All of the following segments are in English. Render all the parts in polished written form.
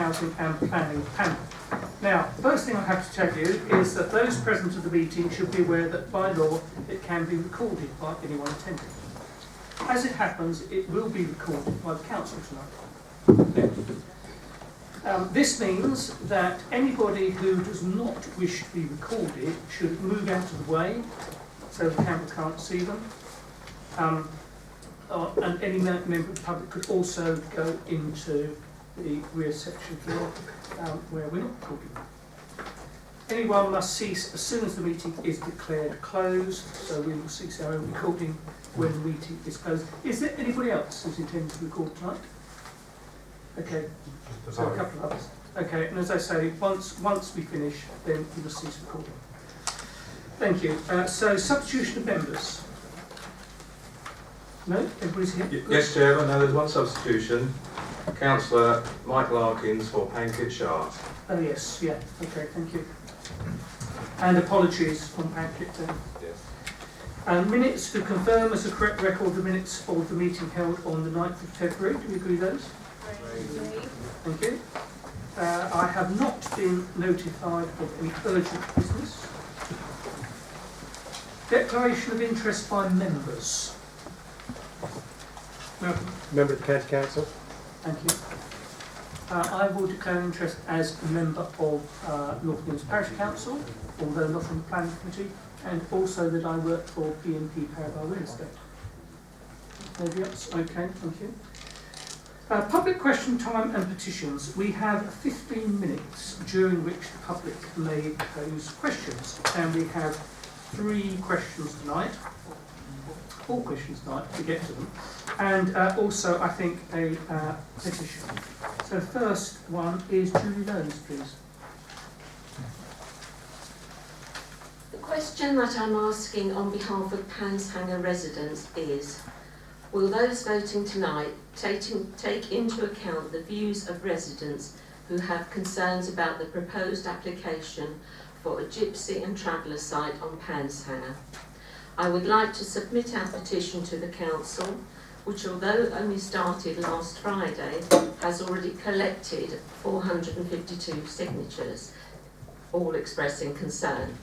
Housing and Planning panel. Now, first thing I have to tell you is that those present at the meeting should be aware that by law it can be recorded by anyone attending. As it happens, it will be recorded by the council tonight. This means that anybody who does not wish to be recorded should move out of the way so the camera can't see them. And any member of the public could also go into the rear section floor where we're not recording. Anyone must cease as soon as the meeting is declared closed, so we will cease our own recording when the meeting is closed. Is there anybody else who's intending to record tonight? Okay, so a couple of others. Okay, and as I say, once we finish, then we will cease recording. Thank you. So, substitution of members. No? Everybody's here? Yes, Chairman. No, there's one substitution. Councillor Mike Larkins for Pankit Sharp. Oh yes, yeah. Okay, thank you. And apologies from Pankit then. Yes. Minutes to confirm as a correct record the minutes of the meeting held on the 9th of February. Do we agree those? Thank you. I have not been notified of any urgent business. Declaration of interest by members. Malcolm. Member of the County Council. Thank you. I will declare interest as a member of North Midlands Parish Council, although not on the Planning Committee, and also that I work for BNP Paribas Real Estate. Maybe else? Okay, thank you. Public question time and petitions. We have 15 minutes during which the public may pose questions, and we have 3 questions tonight. 4 questions tonight to get to them, and also I think a petition. So first one is Julie Lowndes, please. The question that I'm asking on behalf of Panshanger residents is, will those voting tonight take into account the views of residents who have concerns about the proposed application for a gypsy and traveller site on Panshanger? I would like to submit our petition to the Council, which although only started last Friday, has already collected 452 signatures, all expressing concern.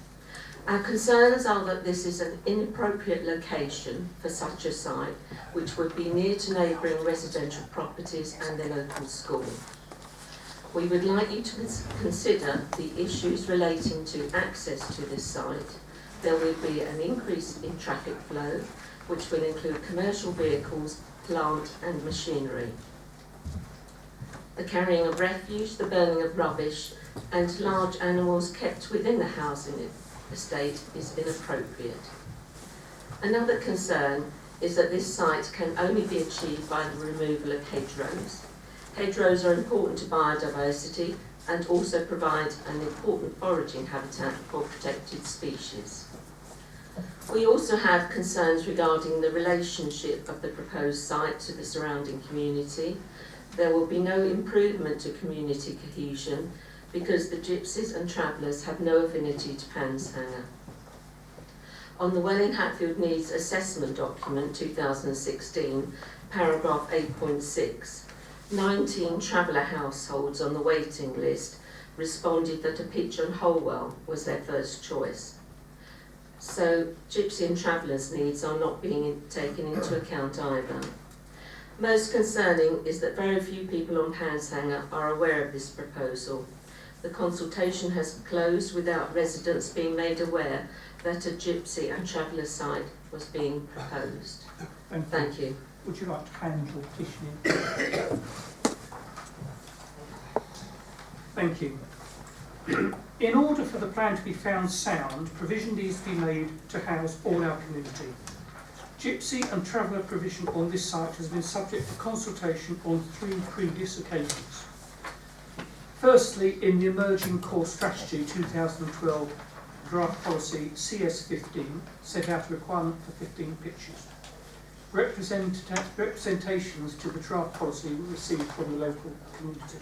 Our concerns are that this is an inappropriate location for such a site, which would be near to neighbouring residential properties and the local school. We would like you to consider the issues relating to access to this site. There will be an increase in traffic flow, which will include commercial vehicles, plant and machinery. The carrying of refuse, the burning of rubbish and large animals kept within the housing estate is inappropriate. Another concern is that this site can only be achieved by the removal of hedgerows. Hedgerows are important to biodiversity and also provide an important foraging habitat for protected species. We also have concerns regarding the relationship of the proposed site to the surrounding community. There will be no improvement to community cohesion because the gypsies and travellers have no affinity to Panshanger. On the Welling Hatfield Needs Assessment Document 2016, paragraph 8.6, 19 traveller households on the waiting list responded that a pitch on Holwell was their first choice. So gypsy and travellers' needs are not being taken into account either. Most concerning is that very few people on Panshanger are aware of this proposal. The consultation has closed without residents being made aware that a gypsy and traveller site was being proposed. Thank you. Would you like to handle petitioning? Thank you. In order for the plan to be found sound, provision needs to be made to house all our community. Gypsy and traveller provision on this site has been subject to consultation on 3 previous occasions. Firstly, in the Emerging Core Strategy 2012 draft policy CS15 set out a requirement for 15 pitches. Representations to the draft policy were received from the local community.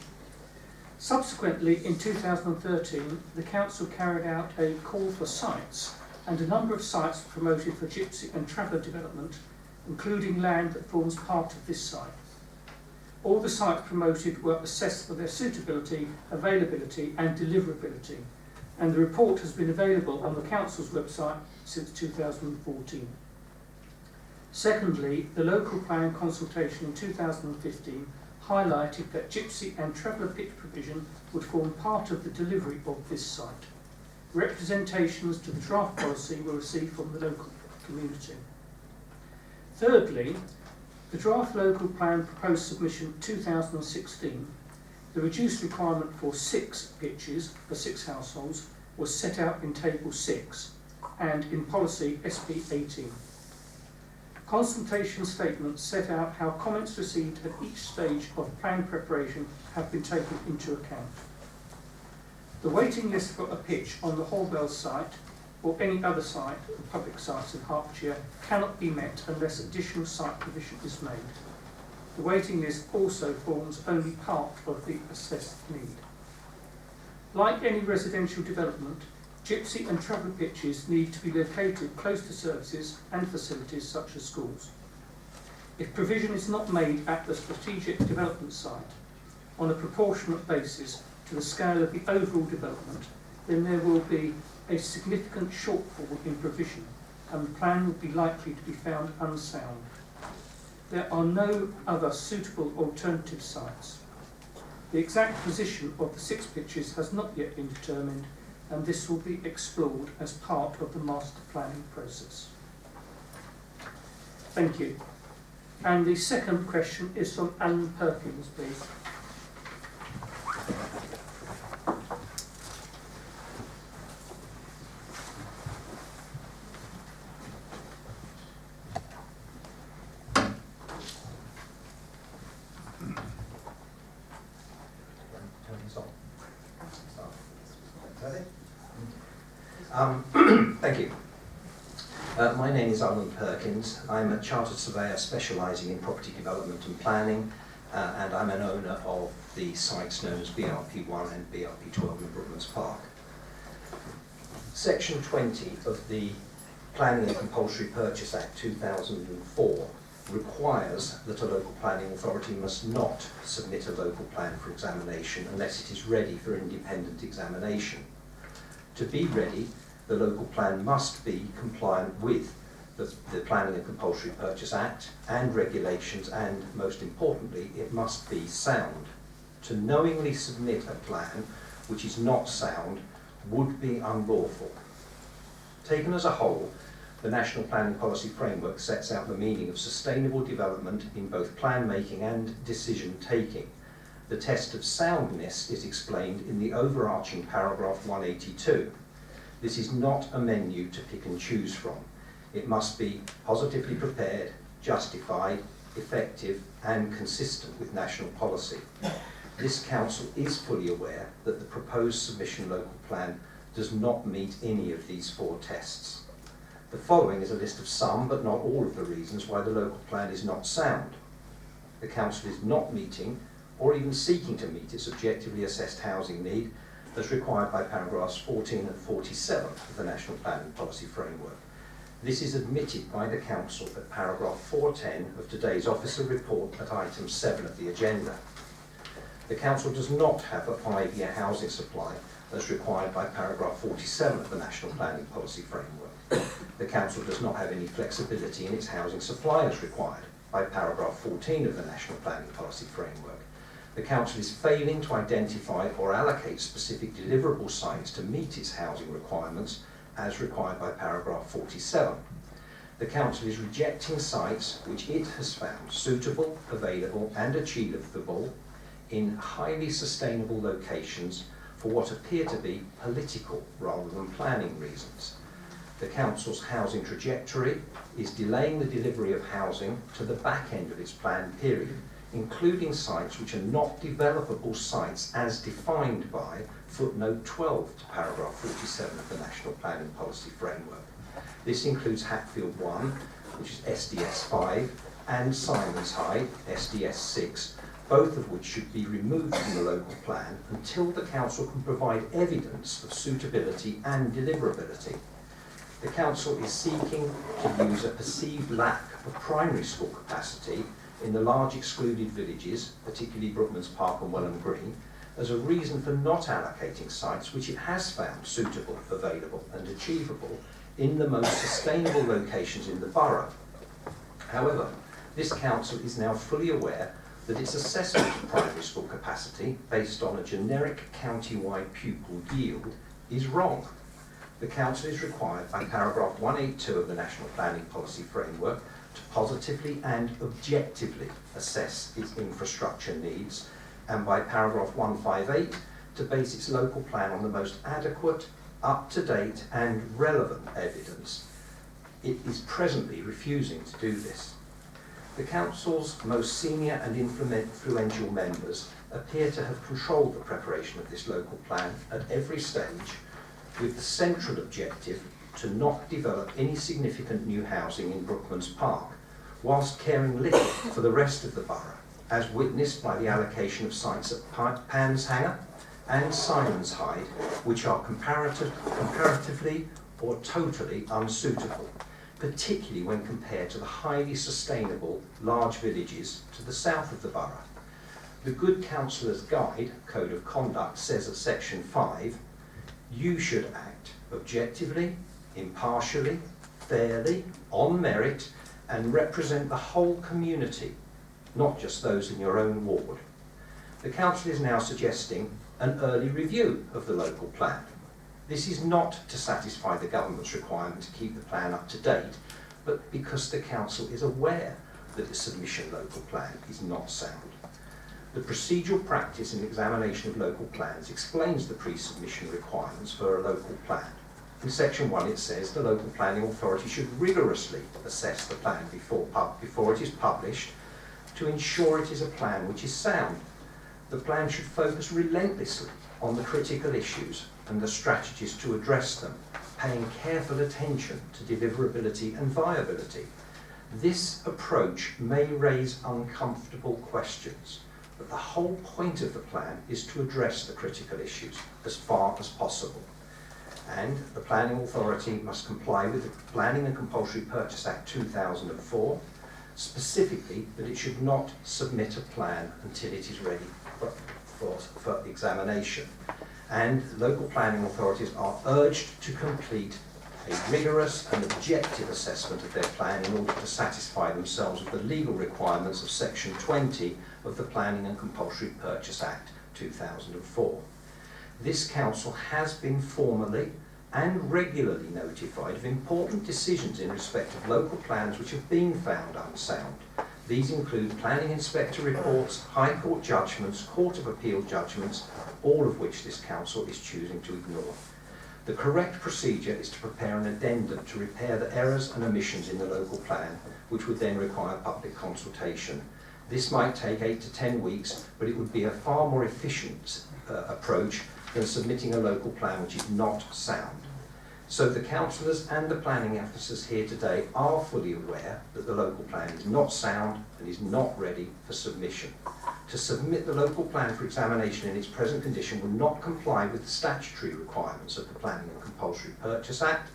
Subsequently, in 2013, the Council carried out a call for sites, and a number of sites were promoted for gypsy and traveller development, including land that forms part of this site. All the sites promoted were assessed for their suitability, availability and deliverability, and the report has been available on the Council's website since 2014. Secondly, the local plan consultation in 2015 highlighted that gypsy and traveller pitch provision would form part of the delivery of this site. Representations to the draft policy were received from the local community. Thirdly, the draft local plan proposed submission 2016, the reduced requirement for 6 pitches for 6 households was set out in Table 6 and in Policy SP 18. Consultation statements set out how comments received at each stage of plan preparation have been taken into account. The waiting list for a pitch on the Holwell site or any other site or public sites in Hertfordshire cannot be met unless additional site provision is made. The waiting list also forms only part of the assessed need. Like any residential development, gypsy and traveller pitches need to be located close to services and facilities such as schools. If provision is not made at the strategic development site on a proportionate basis to the scale of the overall development, then there will be a significant shortfall in provision and the plan will be likely to be found unsound. There are no other suitable alternative sites. The exact position of the 6 pitches has not yet been determined, and this will be explored as part of the master planning process. Thank you. And the second question is from Alan Perkins, please. Thank you. My name is Alan Perkins. I'm a chartered surveyor specialising in property development and planning, and I'm an owner of the sites known as BRP1 and BRP12 in Brooklands Park. Section 20 of the Planning and Compulsory Purchase Act 2004 requires that a local planning authority must not submit a local plan for examination unless it is ready for independent examination. To be ready, the local plan must be compliant with the Planning and Compulsory Purchase Act and regulations, and most importantly, it must be sound. To knowingly submit a plan which is not sound would be unlawful. Taken as a whole, the National Planning Policy Framework sets out the meaning of sustainable development in both plan making and decision taking. The test of soundness is explained in the overarching paragraph 182. This is not a menu to pick and choose from. It must be positively prepared, justified, effective and consistent with national policy. This Council is fully aware that the proposed submission local plan does not meet any of these 4 tests. The following is a list of some but not all of the reasons why the local plan is not sound. The Council is not meeting or even seeking to meet its objectively assessed housing need as required by paragraphs 14 and 47 of the National Planning Policy Framework. This is admitted by the Council at paragraph 410 of today's officer report at item 7 of the agenda. The Council does not have a 5-year housing supply as required by paragraph 47 of the National Planning Policy Framework. The Council does not have any flexibility in its housing supply as required by paragraph 14 of the National Planning Policy Framework. The Council is failing to identify or allocate specific deliverable sites to meet its housing requirements as required by paragraph 47. The Council is rejecting sites which it has found suitable, available and achievable in highly sustainable locations for what appear to be political rather than planning reasons. The Council's housing trajectory is delaying the delivery of housing to the back end of its planned period, including sites which are not developable sites as defined by footnote 12 to paragraph 47 of the National Planning Policy Framework. This includes Hatfield 1, which is SDS 5, and Simons Hyde, SDS 6, both of which should be removed from the local plan until the Council can provide evidence of suitability and deliverability. The Council is seeking to use a perceived lack of primary school capacity in the large excluded villages, particularly Brookmans Park and Welham Green, as a reason for not allocating sites which it has found suitable, available and achievable in the most sustainable locations in the borough. However, this council is now fully aware that its assessment of primary school capacity based on a generic county-wide pupil yield is wrong. The council is required by paragraph 182 of the National Planning Policy Framework to positively and objectively assess its infrastructure needs, and by paragraph 158 to base its local plan on the most adequate, up-to-date and relevant evidence. It is presently refusing to do this. The council's most senior and influential members appear to have controlled the preparation of this local plan at every stage, with the central objective to not develop any significant new housing in Brookmans Park, whilst caring little for the rest of the borough, as witnessed by the allocation of sites at Panshanger and Simonshide, which are comparatively or totally unsuitable, particularly when compared to the highly sustainable large villages to the south of the borough. The Good Councillor's Guide, Code of Conduct, says at section 5, you should act objectively, impartially, fairly, on merit, and represent the whole community, not just those in your own ward. The council is now suggesting an early review of the local plan. This is not to satisfy the government's requirement to keep the plan up to date, but because the council is aware that the submission local plan is not sound. The procedural practice in examination of local plans explains the pre-submission requirements for a local plan. In section 1 it says the local planning authority should rigorously assess the plan before it is published to ensure it is a plan which is sound. The plan should focus relentlessly on the critical issues and the strategies to address them, paying careful attention to deliverability and viability. This approach may raise uncomfortable questions, but the whole point of the plan is to address the critical issues as far as possible. And the planning authority must comply with the Planning and Compulsory Purchase Act 2004, specifically that it should not submit a plan until it is ready for examination. And local planning authorities are urged to complete a rigorous and objective assessment of their plan in order to satisfy themselves with the legal requirements of section 20 of the Planning and Compulsory Purchase Act 2004. This council has been formally and regularly notified of important decisions in respect of local plans which have been found unsound. These include planning inspector reports, High Court judgments, Court of Appeal judgments, all of which this council is choosing to ignore. The correct procedure is to prepare an addendum to repair the errors and omissions in the local plan, which would then require public consultation. This might take 8 to 10 weeks, but it would be a far more efficient approach than submitting a local plan which is not sound. So the councillors and the planning officers here today are fully aware that the local plan is not sound and is not ready for submission. To submit the local plan for examination in its present condition will not comply with the statutory requirements of the Planning and Compulsory Purchase Act.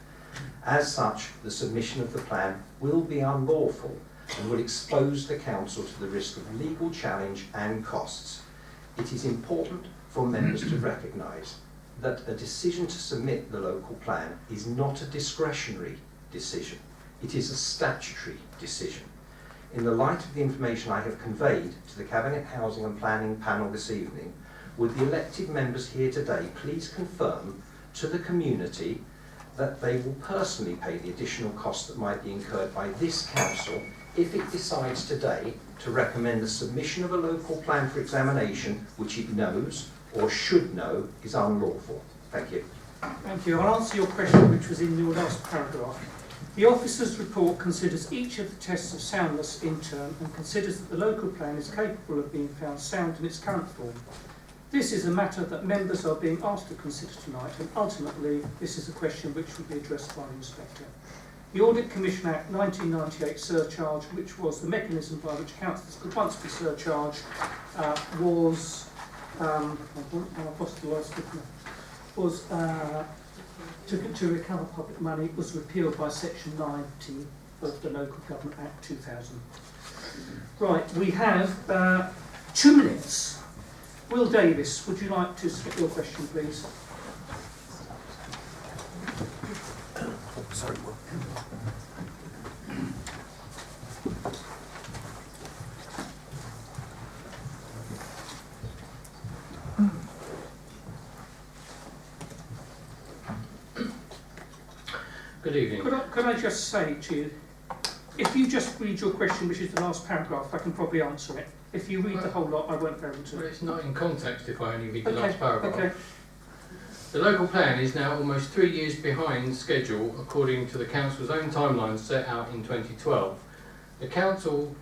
As such, the submission of the plan will be unlawful and will expose the council to the risk of legal challenge and costs. It is important for members to recognise that a decision to submit the local plan is not a discretionary decision. It is a statutory decision. In the light of the information I have conveyed to the Cabinet Housing and Planning panel this evening, would the elected members here today please confirm to the community that they will personally pay the additional cost that might be incurred by this council if it decides today to recommend the submission of a local plan for examination which it knows or should know is unlawful. Thank you. Thank you. I'll answer your question, which was in your last paragraph. The officer's report considers each of the tests of soundness in turn and considers that the local plan is capable of being found sound in its current form. This is a matter that members are being asked to consider tonight, and ultimately this is a question which will be addressed by the Inspector. The Audit Commission Act 1998 surcharge, which was the mechanism by which councillors could once be surcharged, to recover public money, was repealed by section 90 of the Local Government Act 2000. Right, we have 2 minutes. Will Davis, would you like to submit your question, please? Sorry, Will. Good evening. Could I just say to you, if you just read your question, which is the last paragraph, I can probably answer it. If you read the whole lot, I won't be able to. Well, it's not in context if I only read the Okay, last paragraph. okay. The local plan is now almost 3 years behind schedule according to the council's own timeline set out in 2012. The council's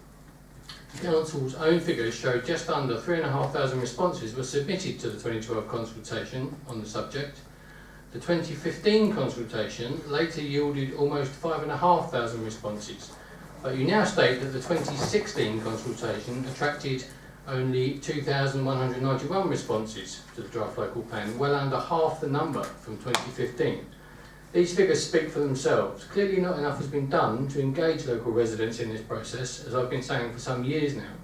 own figures show just under 3,500 responses were submitted to the 2012 consultation on the subject. The 2015 consultation later yielded almost 5,500 responses, but you now state that the 2016 consultation attracted only 2,191 responses to the draft local plan, well under half the number from 2015. These figures speak for themselves. Clearly not enough has been done to engage local residents in this process, as I've been saying for some years now.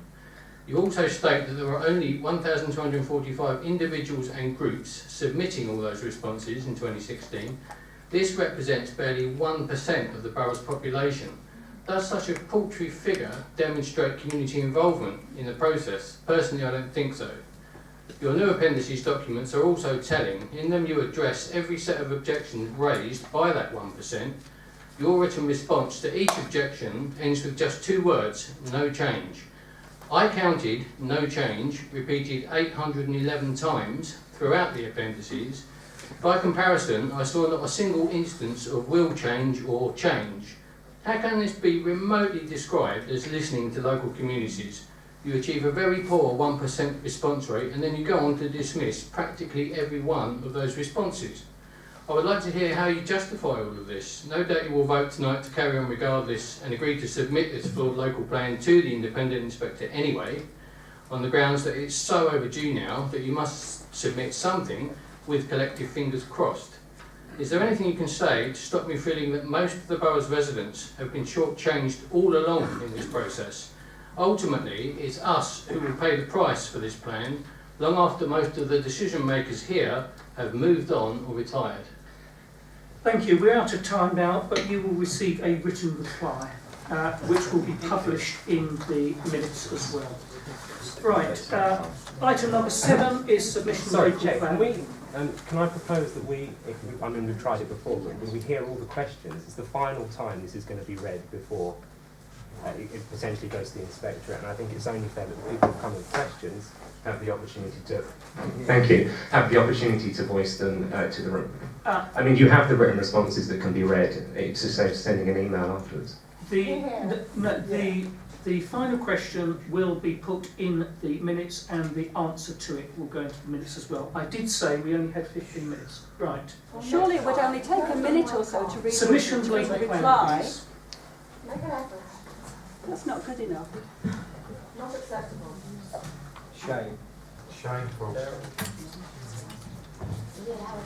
You also state that there were only 1,245 individuals and groups submitting all those responses in 2016. This represents barely 1% of the borough's population. Does such a paltry figure demonstrate community involvement in the process? Personally, I don't think so. Your new appendices documents are also telling. In them you address every set of objections raised by that 1%. Your written response to each objection ends with just 2 words, no change. I counted no change repeated 811 times throughout the appendices. By comparison, I saw not a single instance of will change or change. How can this be remotely described as listening to local communities? You achieve a very poor 1% response rate and then you go on to dismiss practically every one of those responses. I would like to hear how you justify all of this. No doubt you will vote tonight to carry on regardless and agree to submit this flawed local plan to the independent inspector anyway, on the grounds that it's so overdue now that you must submit something with collective fingers crossed. Is there anything you can say to stop me feeling that most of the borough's residents have been shortchanged all along in this process? Ultimately, it's us who will pay the price for this plan, long after most of the decision makers here have moved on or retired. Thank you. We're out of time now, but you will receive a written reply, which will be published in the minutes as well. Right. Item number 7 is submission of Sorry, local Chair, plan. can I propose that we've tried it before, but when we hear all the questions, it's the final time this is going to be read before it potentially goes to the inspectorate, and I think it's only fair that the people who come with questions have the opportunity to... Thank you. Have the opportunity to voice them to the room. I mean, you have the written responses that can be read. It's just sending an email afterwards. The final question will be put in the minutes and the answer to it will go into the minutes as well. I did say we only had 15 minutes. Right. Surely it would only take a minute or so to read Submission to local reply. plan, please. That's not good enough. Not acceptable. Shame.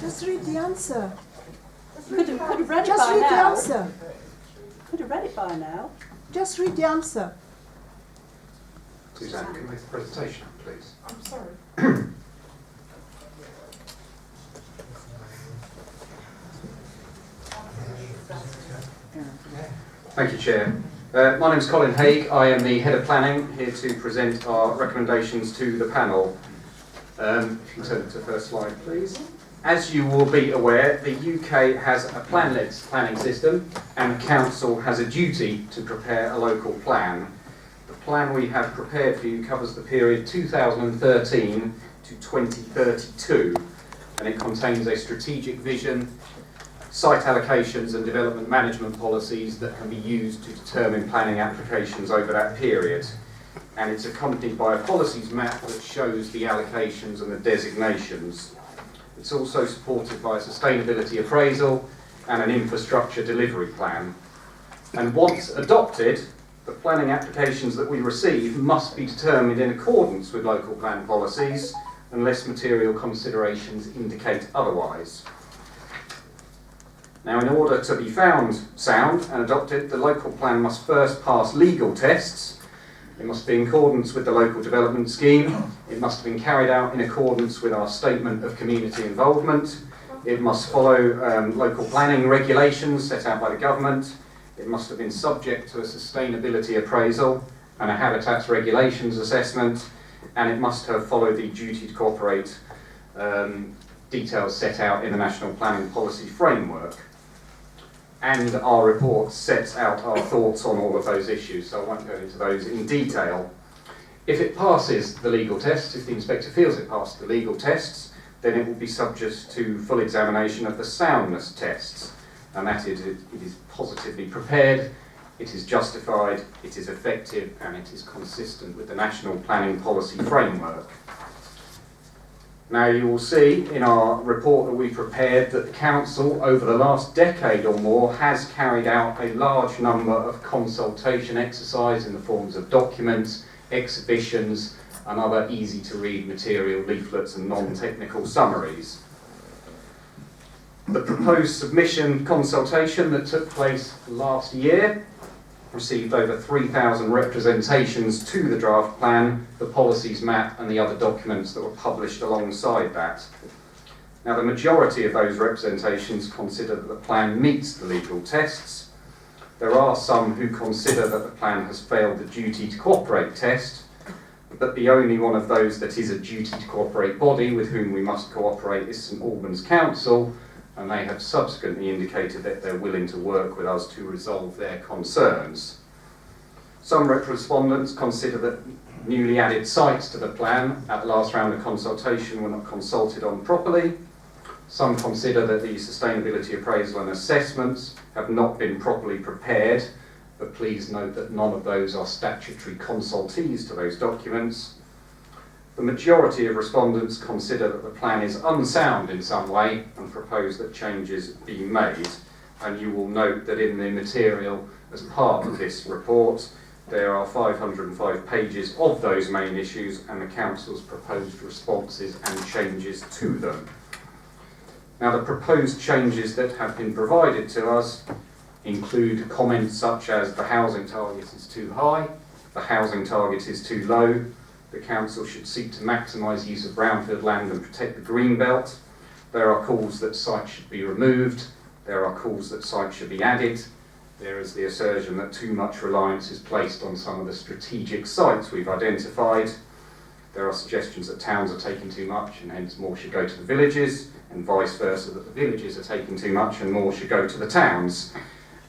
Just read the answer. Could have read it Just by read the now. answer. Could have read it by now. Just read the answer. Suzanne, can you make the presentation, please? I'm sorry. Thank you, Chair. My name is Colin Haig. I am the Head of Planning, here to present our recommendations to the panel. If you can turn to the first slide, please. As you will be aware, the UK has a plan-led planning system and the Council has a duty to prepare a local plan. The plan we have prepared for you covers the period 2013 to 2032 and it contains a strategic vision, site allocations and development management policies that can be used to determine planning applications over that period. And it's accompanied by a policies map that shows the allocations and the designations. It's also supported by a sustainability appraisal and an infrastructure delivery plan. And once adopted, the planning applications that we receive must be determined in accordance with local plan policies unless material considerations indicate otherwise. Now, in order to be found sound and adopted, the local plan must first pass legal tests It must be in accordance with the local development scheme. It must have been carried out in accordance with our statement of community involvement. It must follow local planning regulations set out by the government. It must have been subject to a sustainability appraisal and a habitats regulations assessment, and it must have followed the duty to cooperate details set out in the National Planning Policy Framework. And our report sets out our thoughts on all of those issues, so I won't go into those in detail. If it passes the legal tests, if the inspector feels it passed the legal tests, then it will be subject to full examination of the soundness tests, and that it is positively prepared, it is justified, it is effective, and it is consistent with the National Planning Policy Framework. Now you will see in our report that we prepared that the Council over the last decade or more has carried out a large number of consultation exercises in the forms of documents, exhibitions and other easy to read material, leaflets and non-technical summaries. The proposed submission consultation that took place last year received over 3,000 representations to the draft plan, the policies map and the other documents that were published alongside that. Now the majority of those representations consider that the plan meets the legal tests. There are some who consider that the plan has failed the duty to cooperate test, but the only one of those that is a duty to cooperate body with whom we must cooperate is St Albans Council, and they have subsequently indicated that they're willing to work with us to resolve their concerns. Some respondents consider that newly added sites to the plan at the last round of consultation were not consulted on properly. Some consider that the sustainability appraisal and assessments have not been properly prepared, but please note that none of those are statutory consultees to those documents. The majority of respondents consider that the plan is unsound in some way and propose that changes be made. And you will note that in the material as part of this report, there are 505 pages of those main issues and the Council's proposed responses and changes to them. Now the proposed changes that have been provided to us include comments such as the housing target is too high, the housing target is too low, the Council should seek to maximise use of brownfield land and protect the green belt. There are calls that sites should be removed. There are calls that sites should be added. There is the assertion that too much reliance is placed on some of the strategic sites we've identified. There are suggestions that towns are taking too much and hence more should go to the villages, and vice versa, that the villages are taking too much and more should go to the towns.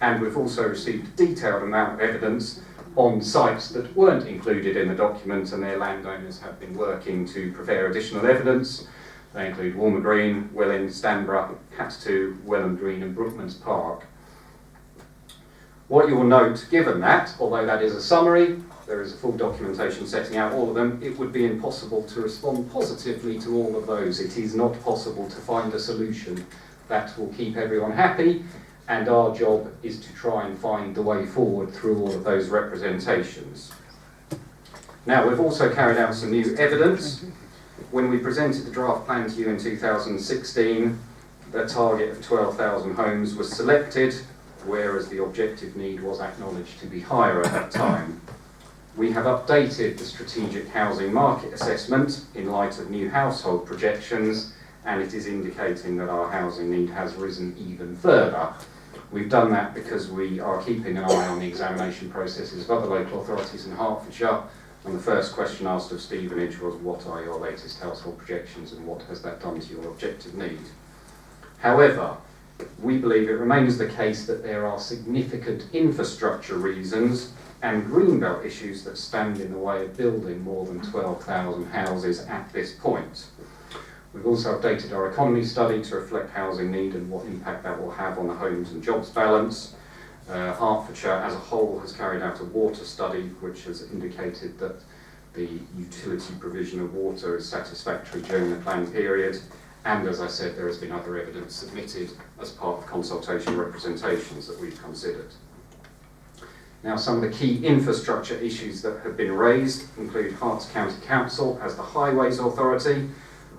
And we've also received a detailed amount of evidence on sites that weren't included in the document, and their landowners have been working to prepare additional evidence. They include Walmer Green, Welling, Stanborough, Hatton, Welland Green and Brookmans Park. What you will note, given that, although that is a summary, there is a full documentation setting out all of them, it would be impossible to respond positively to all of those. It is not possible to find a solution that will keep everyone happy, and our job is to try and find the way forward through all of those representations. Now, we've also carried out some new evidence. When we presented the draft plan to you in 2016, the target of 12,000 homes was selected, whereas the objective need was acknowledged to be higher at that time. We have updated the strategic housing market assessment in light of new household projections, and it is indicating that our housing need has risen even further. We've done that because we are keeping an eye on the examination processes of other local authorities in Hertfordshire, and the first question asked of Stevenage was, what are your latest household projections and what has that done to your objective need? However, we believe it remains the case that there are significant infrastructure reasons and greenbelt issues that stand in the way of building more than 12,000 houses at this point. We've also updated our economy study to reflect housing need and what impact that will have on the homes and jobs balance. Hertfordshire as a whole has carried out a water study which has indicated that the utility provision of water is satisfactory during the planned period, and as I said, there has been other evidence submitted as part of consultation representations that we've considered. Now, some of the key infrastructure issues that have been raised include Herts County Council as the Highways Authority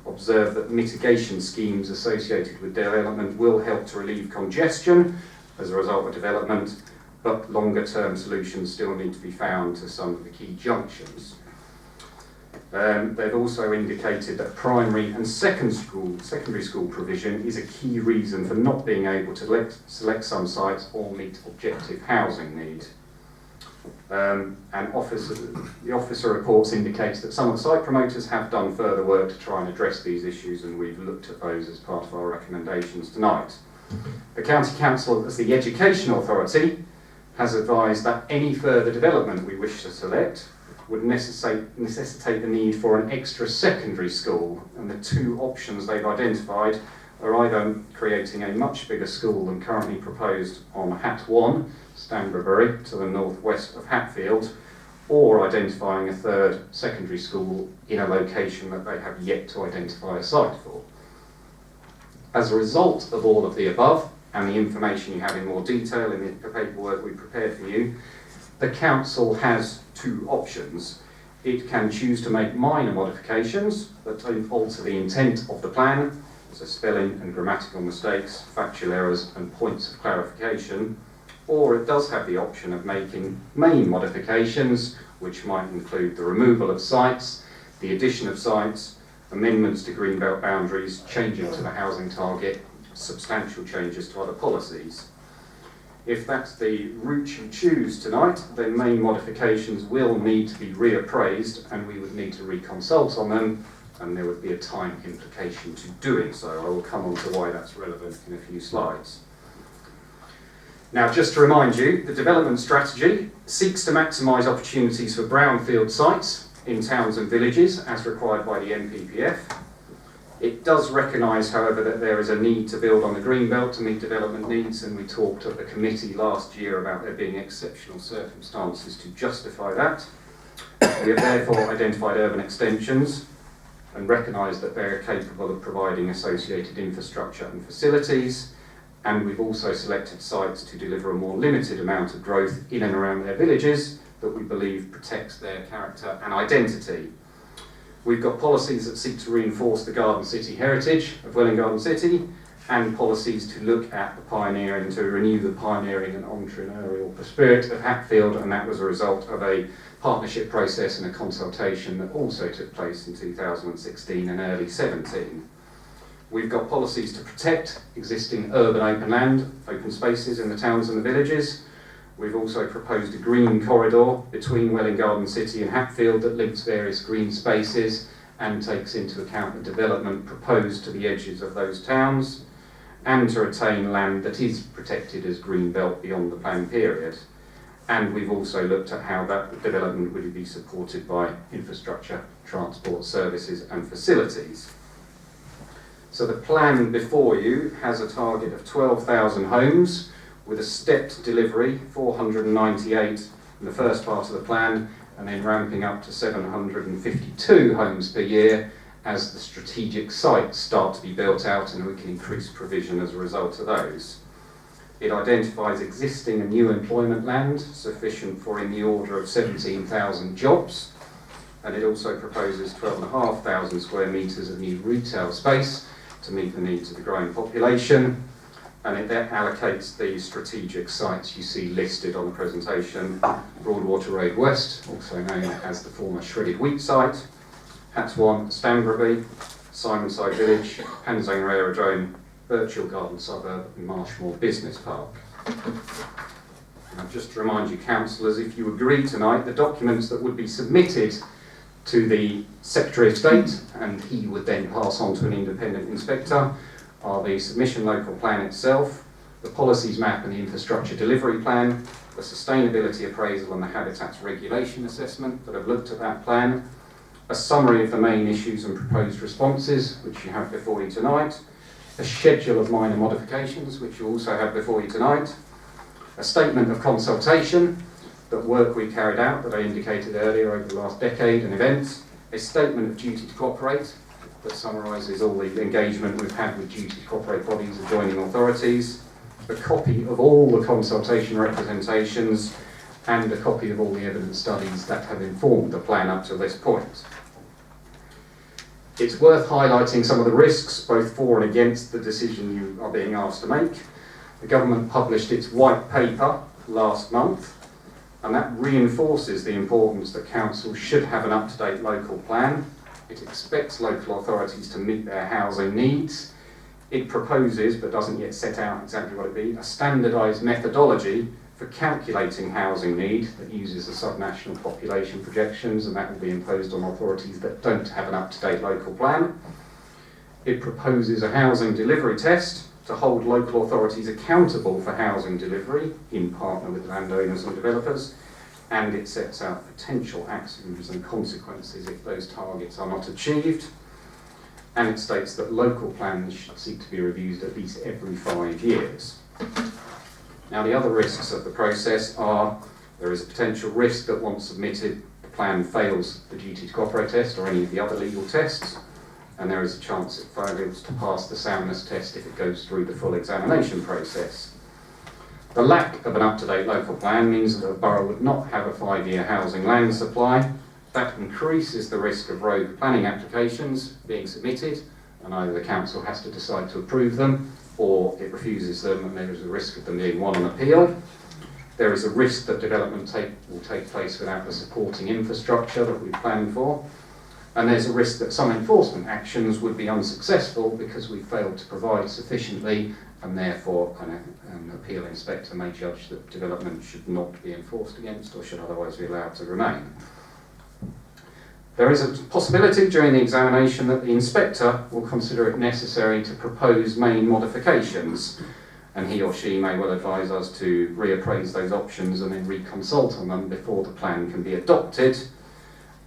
observe that mitigation schemes associated with development will help to relieve congestion as a result of development, but longer term solutions still need to be found to some of the key junctions. They've also indicated that primary and secondary school provision is a key reason for not being able to select some sites or meet objective housing need. And the officer reports indicates that some of the site promoters have done further work to try and address these issues, and we've looked at those as part of our recommendations tonight. The County Council, as the education authority, has advised that any further development we wish to select would necessitate the need for an extra secondary school, and the two options they've identified are either creating a much bigger school than currently proposed on Hat 1, Stanbury, to the northwest of Hatfield, or identifying a third secondary school in a location that they have yet to identify a site for. As a result of all of the above, and the information you have in more detail in the paperwork we prepared for you, the Council has two options. It can choose to make minor modifications that don't alter the intent of the plan, so spelling and grammatical mistakes, factual errors and points of clarification, or it does have the option of making main modifications, which might include the removal of sites, the addition of sites, amendments to greenbelt boundaries, changing to the housing target, substantial changes to other policies. If that's the route you choose tonight, then main modifications will need to be reappraised, and we would need to reconsult on them, and there would be a time implication to doing so. I will come on to why that's relevant in a few slides. Now, just to remind you, the development strategy seeks to maximise opportunities for brownfield sites in towns and villages as required by the NPPF. It does recognise, however, that there is a need to build on the Greenbelt to meet development needs, and we talked at the committee last year about there being exceptional circumstances to justify that. We have therefore identified urban extensions and recognise that they are capable of providing associated infrastructure and facilities, and we've also selected sites to deliver a more limited amount of growth in and around their villages that we believe protects their character and identity. We've got policies that seek to reinforce the Garden City heritage of Welwyn Garden City, and policies to look at the pioneering, to renew the pioneering and entrepreneurial spirit of Hatfield, and that was a result of a partnership process and a consultation that also took place in 2016 and early 17. We've got policies to protect existing urban open land, open spaces in the towns and the villages. We've also proposed a green corridor between Welwyn Garden City and Hatfield that links various green spaces and takes into account the development proposed to the edges of those towns, and to retain land that is protected as green belt beyond the planned period. And we've also looked at how that development would be supported by infrastructure, transport services and facilities. So the plan before you has a target of 12,000 homes, with a stepped delivery, 498 in the first part of the plan, and then ramping up to 752 homes per year as the strategic sites start to be built out, and we can increase provision as a result of those. It identifies existing and new employment land, sufficient for in the order of 17,000 jobs, and it also proposes 12,500 square metres of new retail space to meet the needs of the growing population. And it then allocates the strategic sites you see listed on the presentation: Broadwater Road West, also known as the former Shredded Wheat site, Hat 1, Stanbury, Simonside Village, Penzance Aerodrome, Birchill Garden Suburb and Marshmore Business Park. Now, just to remind you, councillors, if you agree tonight, the documents that would be submitted to the Secretary of State, and he would then pass on to an independent inspector, are the submission local plan itself, the policies map and the infrastructure delivery plan, the sustainability appraisal and the habitats regulation assessment that have looked at that plan, a summary of the main issues and proposed responses, which you have before you tonight, a schedule of minor modifications, which you also have before you tonight, a statement of consultation, that work we carried out that I indicated earlier over the last decade and events, a statement of duty to cooperate, that summarises all the engagement we've had with duty to cooperate bodies and joining authorities, a copy of all the consultation representations, and a copy of all the evidence studies that have informed the plan up to this point. It's worth highlighting some of the risks, both for and against the decision you are being asked to make. The government published its white paper last month, and that reinforces the importance that council should have an up-to-date local plan. It expects local authorities to meet their housing needs. It proposes, but doesn't yet set out exactly what it be, a standardised methodology for calculating housing need that uses the subnational population projections, and that will be imposed on authorities that don't have an up-to-date local plan. It proposes a housing delivery test to hold local authorities accountable for housing delivery in partner with landowners and developers, and it sets out potential actions and consequences if those targets are not achieved, and it states that local plans should seek to be reviewed at least every 5 years. Now, the other risks of the process are there is a potential risk that once submitted the plan fails the duty to cooperate test or any of the other legal tests, and there is a chance it fails to pass the soundness test if it goes through the full examination process. The lack of an up-to-date local plan means that a borough would not have a 5-year housing land supply. That increases the risk of rogue planning applications being submitted, and either the council has to decide to approve them or it refuses them, and there is a risk of them being won on appeal. There is a risk that development will take place without the supporting infrastructure that we planned for. And there's a risk that some enforcement actions would be unsuccessful because we failed to provide sufficiently, and therefore an appeal inspector may judge that development should not be enforced against or should otherwise be allowed to remain. There is a possibility during the examination that the inspector will consider it necessary to propose main modifications, and he or she may well advise us to reappraise those options and then reconsult on them before the plan can be adopted.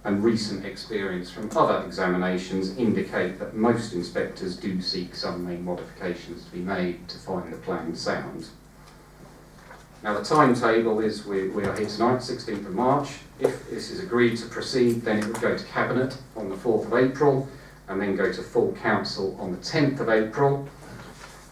And recent experience from other examinations indicate that most inspectors do seek some main modifications to be made to find the plan sound. Now, the timetable is we are here tonight, 16th of March. If this is agreed to proceed, then it would go to Cabinet on the 4th of April and then go to full council on the 10th of April.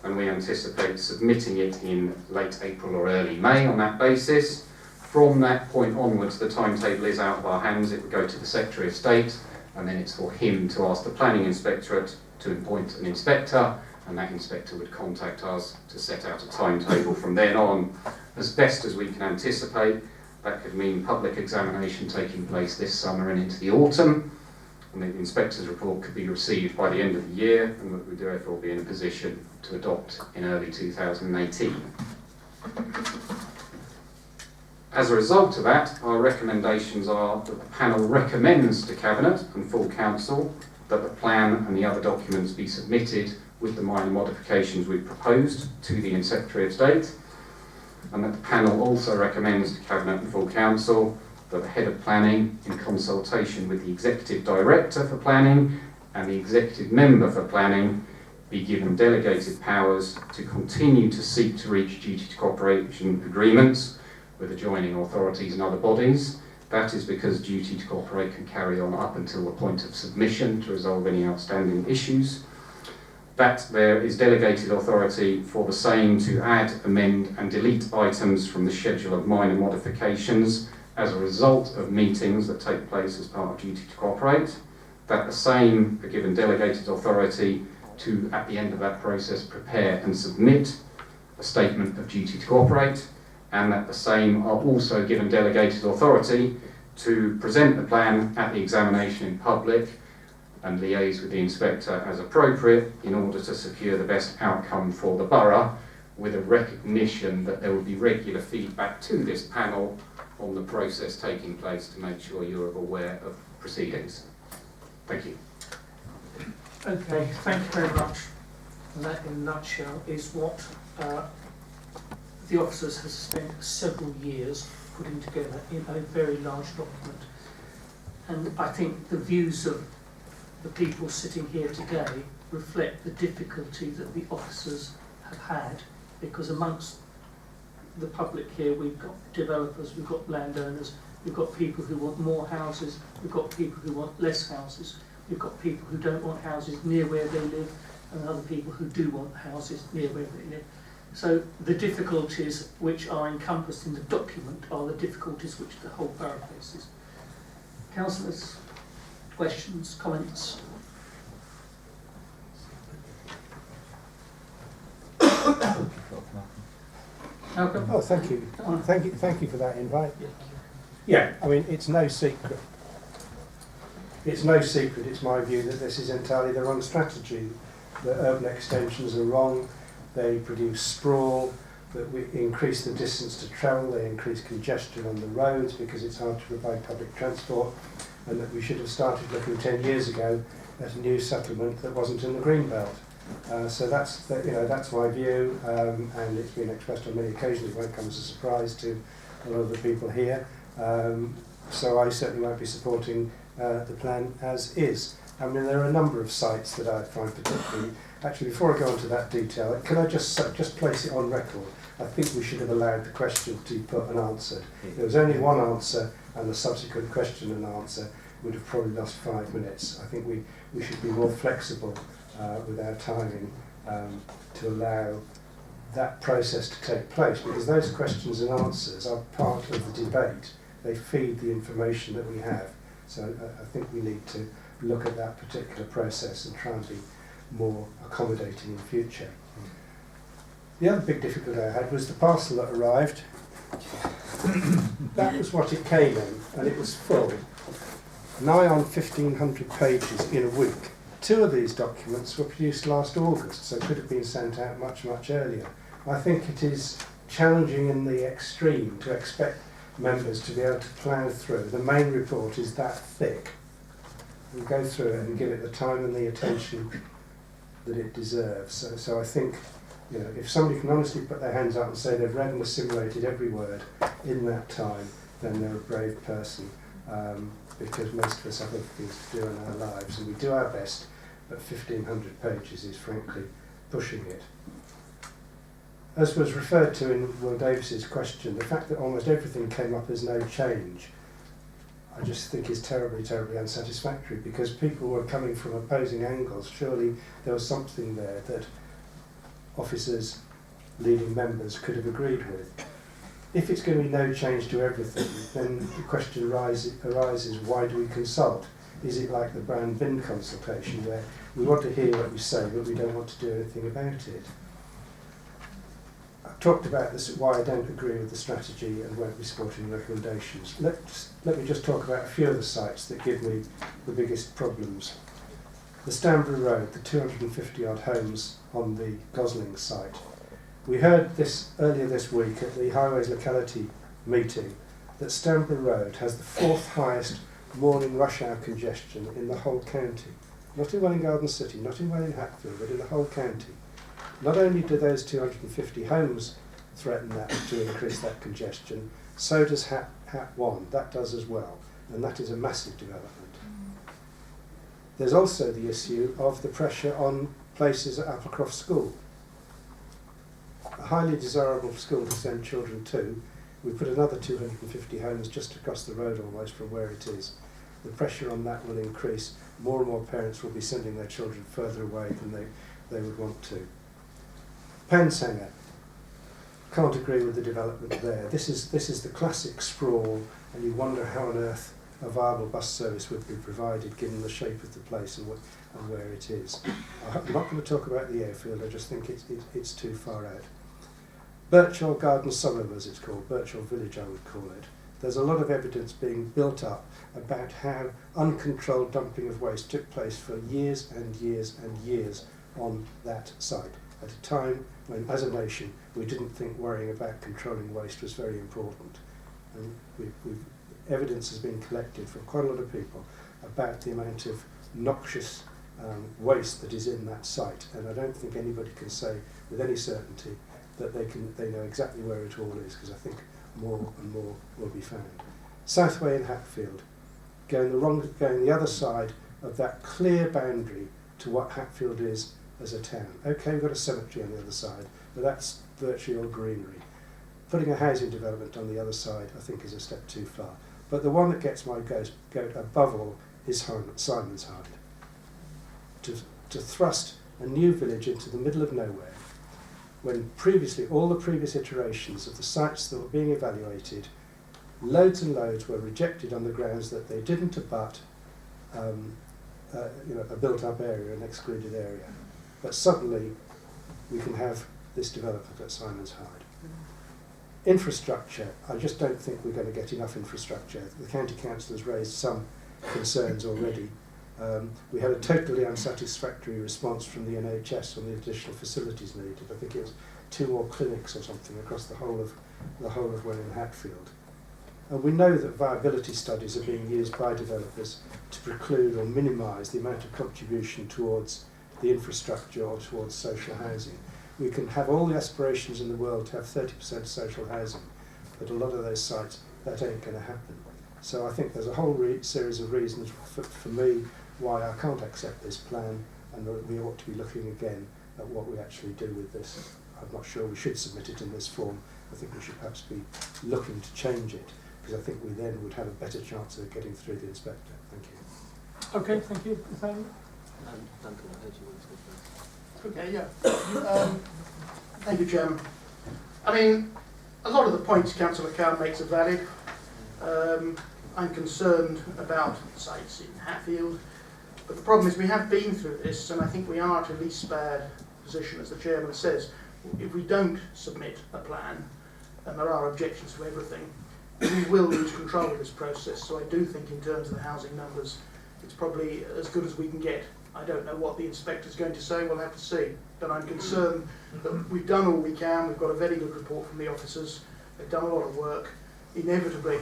And we anticipate submitting it in late April or early May on that basis. From that point onwards, the timetable is out of our hands. It would go to the Secretary of State, and then it's for him to ask the Planning Inspectorate to appoint an inspector, and that inspector would contact us to set out a timetable from then on. As best as we can anticipate, that could mean public examination taking place this summer and into the autumn, and the inspector's report could be received by the end of the year, and we would therefore be in a position to adopt in early 2018. As a result of that, our recommendations are that the panel recommends to Cabinet and full council that the plan and the other documents be submitted with the minor modifications we've proposed to the Secretary of State, and that the panel also recommends to Cabinet and full council that the head of planning, in consultation with the executive director for planning and the executive member for planning, be given delegated powers to continue to seek to reach duty to cooperation agreements with adjoining authorities and other bodies. That is because duty to cooperate can carry on up until the point of submission to resolve any outstanding issues. That there is delegated authority for the same to add, amend and delete items from the schedule of minor modifications as a result of meetings that take place as part of duty to cooperate. That the same are given delegated authority to, at the end of that process, prepare and submit a statement of duty to cooperate, and that the same are also given delegated authority to present the plan at the examination in public and liaise with the inspector as appropriate in order to secure the best outcome for the borough, with a recognition that there will be regular feedback to this panel on the process taking place to make sure you're aware of proceedings. Thank you. Okay, thank you very much. And that, in a nutshell, is what the officers have spent several years putting together in a very large document. And I think the views of the people sitting here today reflect the difficulty that the officers have had, because amongst the public here we've got developers, we've got landowners, we've got people who want more houses, we've got people who want less houses, we've got people who don't want houses near where they live, and other people who do want houses near where they live. So the difficulties which are encompassed in the document are the difficulties which the whole borough faces. Councillors, questions, comments? Malcolm? Oh, thank you. Oh. Thank you for that invite. Yeah, I mean, it's no secret. It's no secret, it's my view, that this is entirely the wrong strategy. That urban extensions are wrong, they produce sprawl, that we increase the distance to travel, they increase congestion on the roads because it's hard to provide public transport, and that we should have started looking 10 years ago at a new settlement that wasn't in the green belt. So that's my view, and it's been expressed on many occasions. It won't come as a surprise to a lot of the people here. So I certainly won't be supporting the plan as is. I mean, there are a number of sites that I find particularly. Actually, before I go into that detail, can I just place it on record? I think we should have allowed the question to be put and answered. There was only one answer, and the subsequent question and answer would have probably lost 5 minutes. I think we should be more flexible with our timing to allow that process to take place, because those questions and answers are part of the debate. They feed the information that we have. So I think we need to look at that particular process and try and be more accommodating in future. The other big difficulty I had was the parcel that arrived. That was what it came in, and it was full. Nigh on 1,500 pages in a week. 2 of these documents were produced last August, so could have been sent out much, much earlier. I think it is challenging in the extreme to expect members to be able to plough through. The main report is that thick. And go through it and give it the time and the attention that it deserves. So I think, you know, if somebody can honestly put their hands up and say they've read and assimilated every word in that time, then they're a brave person. Because most of us have other things to do in our lives, and we do our best, but 1,500 pages is frankly pushing it. As was referred to in Will Davis's question, the fact that almost everything came up as no change, I just think is terribly, terribly unsatisfactory, because people were coming from opposing angles. Surely there was something there that officers, leading members could have agreed with. If it's going to be no change to everything, then the question arises, why do we consult? Is it like the brown bin consultation, where we want to hear what you say, but we don't want to do anything about it? I've talked about this, why I don't agree with the strategy and won't be supporting the recommendations. Let me just talk about a few of the sites that give me the biggest problems. The Stanbury Road, the 250 odd homes on the Gosling site. We heard this earlier this week at the Highways Locality meeting that Stanbury Road has the 4th highest morning rush hour congestion in the whole county. Not in Welwyn Garden City, not in Welwyn Hatfield, but in the whole county. Not only do those 250 homes threaten that to increase that congestion, so does Hat 1. That does as well, and that is a massive development. There's also the issue of the pressure on places at Applecroft School. A highly desirable school to send children to. We put another 250 homes just across the road almost from where it is. The pressure on that will increase. More and more parents will be sending their children further away than they would want to. Penshanger. Can't agree with the development there. This is the classic sprawl, and you wonder how on earth a viable bus service would be provided given the shape of the place and where it is. I'm not going to talk about the airfield, I just think it's too far out. Birchall Garden Suburb, as it's called, Birchall Village I would call it. There's a lot of evidence being built up about how uncontrolled dumping of waste took place for years and years and years on that site, at a time when, as a nation, we didn't think worrying about controlling waste was very important. And evidence has been collected from quite a lot of people about the amount of noxious waste that is in that site, and I don't think anybody can say with any certainty that they know exactly where it all is, because I think more and more will be found. Southway in Hatfield, going the other side of that clear boundary to what Hatfield is as a town. Okay, we've got a cemetery on the other side, but that's virtually all greenery. Putting a housing development on the other side, I think, is a step too far. But the one that gets my goat above all is Simon's Hyde. To thrust a new village into the middle of nowhere, when previously, all the previous iterations of the sites that were being evaluated, loads and loads were rejected on the grounds that they didn't abut a built-up area, an excluded area. But suddenly, we can have this development at Simon's Hyde. Infrastructure, I just don't think we're going to get enough infrastructure. The County Council has raised some concerns already. We had a totally unsatisfactory response from the NHS on the additional facilities needed. I think it was 2 more clinics or something across the whole of Welwyn Hatfield. And we know that viability studies are being used by developers to preclude or minimise the amount of contribution towards the infrastructure or towards social housing. We can have all the aspirations in the world to have 30% social housing, but a lot of those sites, that ain't going to happen. So I think there's a whole series of reasons for me why I can't accept this plan, and that we ought to be looking again at what we actually do with this. I'm not sure we should submit it in this form. I think we should perhaps be looking to change it, because I think we then would have a better chance of getting through the inspector. Thank you. Okay, thank you. Nathaniel? Duncan, I heard you wanted to go first. Okay, yeah. Thank you, Chairman. I mean, a lot of the points Councillor Cowan makes are valid. I'm concerned about sites in Hatfield, but the problem is we have been through this, and I think we are at a least bad position, as the Chairman says. If we don't submit a plan, and there are objections to everything, we will lose control of this process. So I do think in terms of the housing numbers, it's probably as good as we can get. I don't know what the inspector's going to say, we'll have to see. But I'm concerned that we've done all we can, we've got a very good report from the officers, they've done a lot of work. Inevitably,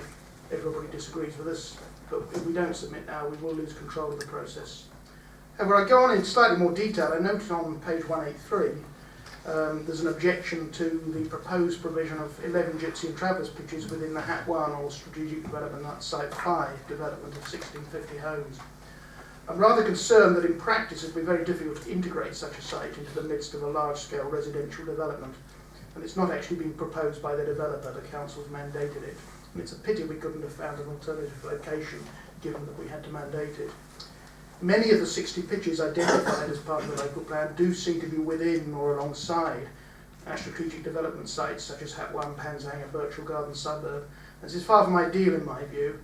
everybody disagrees with us, but if we don't submit now, we will lose control of the process. However, I go on in slightly more detail. I noted on page 183, there's an objection to the proposed provision of 11 gypsy and travellers pitches within the HAT 1 or Strategic Development Site 5 development of 1650 homes. I'm rather concerned that in practice it will be very difficult to integrate such a site into the midst of a large-scale residential development, and it's not actually being proposed by the developer. The council's mandated it, and it's a pity we couldn't have found an alternative location given that we had to mandate it. Many of the 60 pitches identified as part of the local plan do seem to be within or alongside our strategic development sites such as HAT 1, Panshanger, Birchall Garden Suburb. This is far from ideal in my view.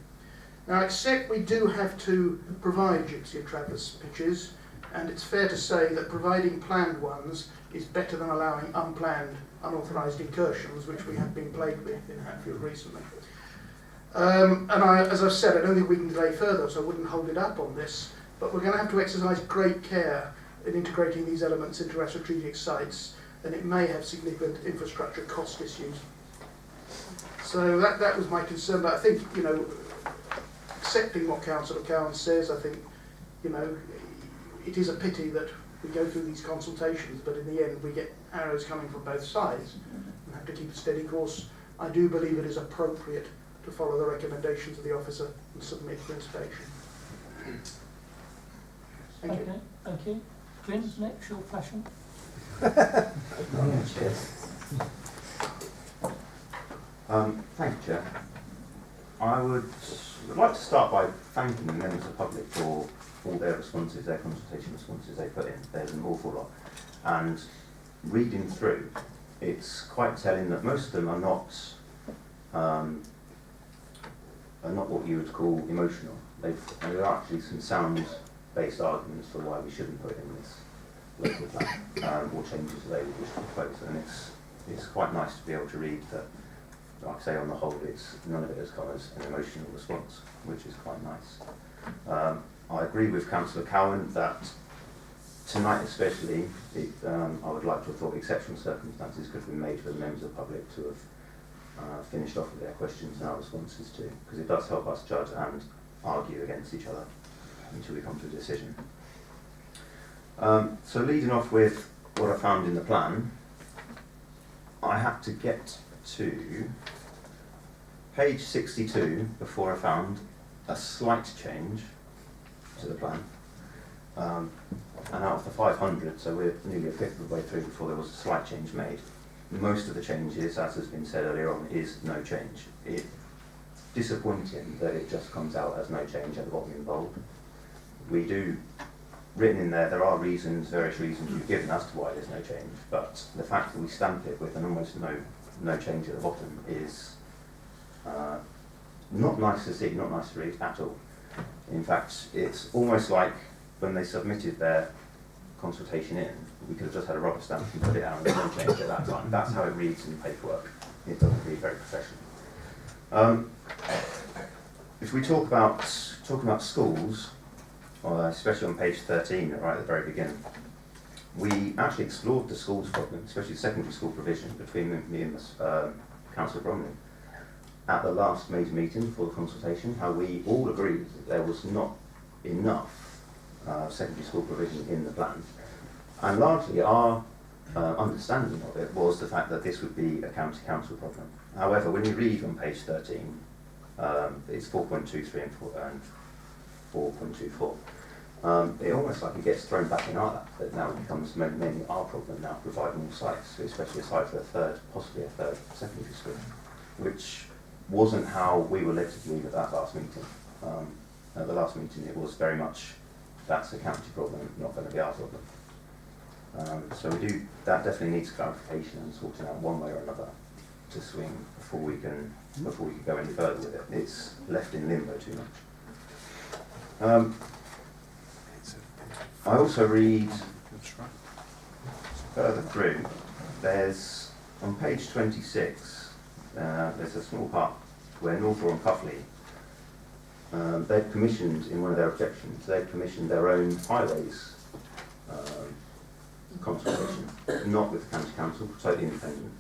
Now, except we do have to provide gypsy and travellers pitches, and it's fair to say that providing planned ones is better than allowing unplanned, unauthorised incursions, which we have been plagued with in Hatfield recently. As I've said, I don't think we can delay further, so I wouldn't hold it up on this, but we're going to have to exercise great care in integrating these elements into our strategic sites, and it may have significant infrastructure cost issues. So that was my concern, but I think, you know, accepting what Councillor Cowan says, I think, you know, it is a pity that we go through these consultations, but in the end we get arrows coming from both sides and have to keep a steady course. I do believe it is appropriate to follow the recommendations of the officer and submit for inspection. Thank you. Okay, thank you. Glyn, next, your flashing. Thank you, Chair. I would like to start by thanking the members of the public for all their responses, their consultation responses they put in. There's an awful lot. And reading through, it's quite telling that most of them are not what you would call emotional. There are actually some sound-based arguments for why we shouldn't put in this local plan, or changes they would wish to propose. And it's quite nice to be able to read that, like I say, on the whole, none of it has come as an emotional response, which is quite nice. I agree with Councillor Cowan that tonight especially, I would like to have thought exceptional circumstances could have been made for the members of the public to have finished off with their questions and our responses too, because it does help us judge and argue against each other until we come to a decision. So leading off with what I found in the plan, I had to get to page 62 before I found a slight change to the plan. And out of the 500, so we're nearly a fifth of the way through before there was a slight change made. Most of the changes, as has been said earlier on, is no change. It's disappointing that it just comes out as no change at the bottom in bold. We do, written in there are reasons, various reasons you've given us to why there's no change, but the fact that we stamp it with an almost no change at the bottom is not nice to see, not nice to read at all. In fact, it's almost like when they submitted their consultation in, we could have just had a rubber stamp and put it out and no change at that time. That's how it reads in the paperwork. it doesn't read very professional. If we talk about schools, especially on page 13, right at the very beginning, we actually explored the schools problem, especially secondary school provision, between me and Councillor Bromley at the last major meeting for the consultation, how we all agreed that there was not enough secondary school provision in the plan. And largely our understanding of it was the fact that this would be a county council problem. However, when you read on page 13, it's 4.23 and 4.24. It almost like it gets thrown back in our lap, that now it becomes mainly our problem now, providing more sites, especially a site for possibly a third secondary school, which wasn't how we were led to believe at that last meeting. At the last meeting it was very much, that's a county problem, not going to be our problem. So that definitely needs clarification and sorting out one way or another to swing before we can go any further with it. It's left in limbo too much. I also read further through, there's on page 26, there's a small part where Northborough and Cuffley, they've commissioned, in one of their objections, they've commissioned their own highways consultation, not with the County Council, totally independent,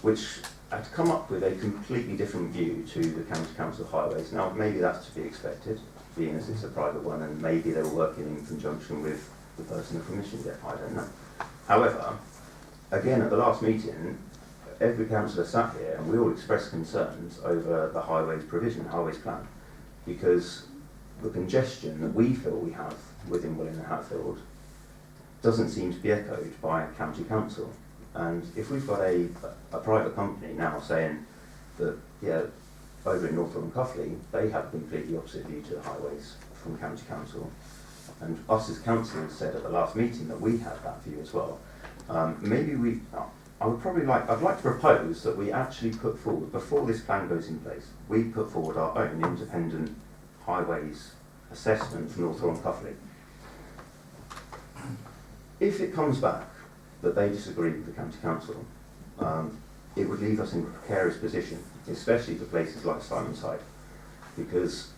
which had come up with a completely different view to the County Council highways. Now, maybe that's to be expected, being as it's a private one, and maybe they were working in conjunction with the person that commissioned it, I don't know. However, again, at the last meeting, every councillor sat here and we all expressed concerns over the highways provision, highways plan, because the congestion that we feel we have within Welling and Hatfield doesn't seem to be echoed by county council. And if we've got a private company now saying that, yeah, over in Northborough and Cuffley, they have a completely opposite view to the highways from county council, and us as councillors said at the last meeting that we had that view as well. Maybe I'd like to propose that we actually put forward, before this plan goes in place, we put forward our own independent highways assessment for Northborough and Cuffley. If it comes back that they disagree with the county council, it would leave us in a precarious position, especially for places like Simonside, because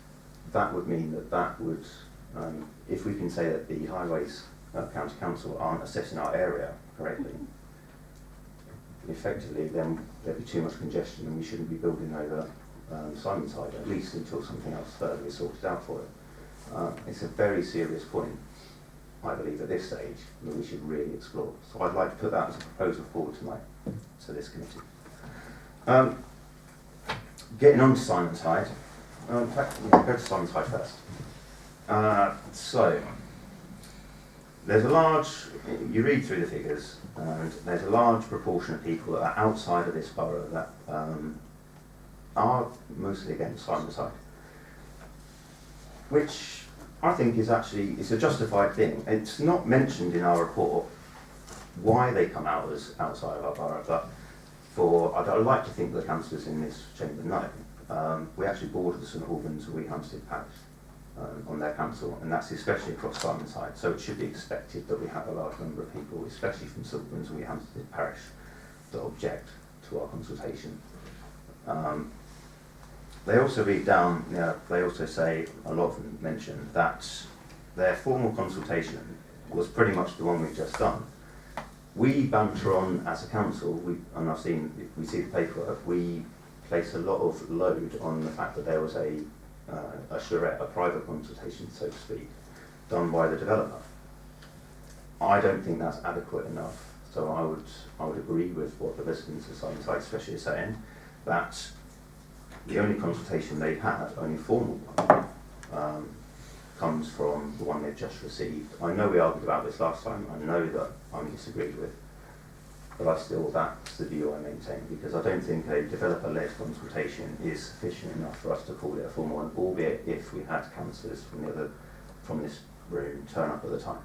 that would mean that would, if we can say that the highways county council aren't assessing our area correctly, effectively then there'd be too much congestion and we shouldn't be building over Simonside, at least until something else further is sorted out for it. It's a very serious point, I believe, at this stage, that we should really explore. So I'd like to put that as a proposal forward tonight to this committee. Getting on to Simonside, in fact, go to Simonside first. So, there's a large, you read through the figures, and there's a large proportion of people that are outside of this borough that are mostly against Simonside, which I think is actually, it's a justified thing. It's not mentioned in our report why they come out as outside of our borough, but I'd like to think the councillors in this chamber know. We actually border the St Albans and Hampstead Parish on their council, and that's especially across Simonside, so it should be expected that we have a large number of people, especially from St Albans and Hampstead Parish, that object to our consultation. They also read down, they also say, a lot of them mention, that their formal consultation was pretty much the one we've just done. We banter on as a council, and we see the paperwork, we place a lot of load on the fact that there was a charrette, a private consultation, so to speak, done by the developer. I don't think that's adequate enough, so I would agree with what the residents of Simonside especially are saying, that the only consultation they've had, only formal one, comes from the one they've just received. I know we argued about this last time, I know that I'm disagreed with, but that's the view I maintain, because I don't think a developer-led consultation is sufficient enough for us to call it a formal one, albeit if we had councillors from this room turn up at the time,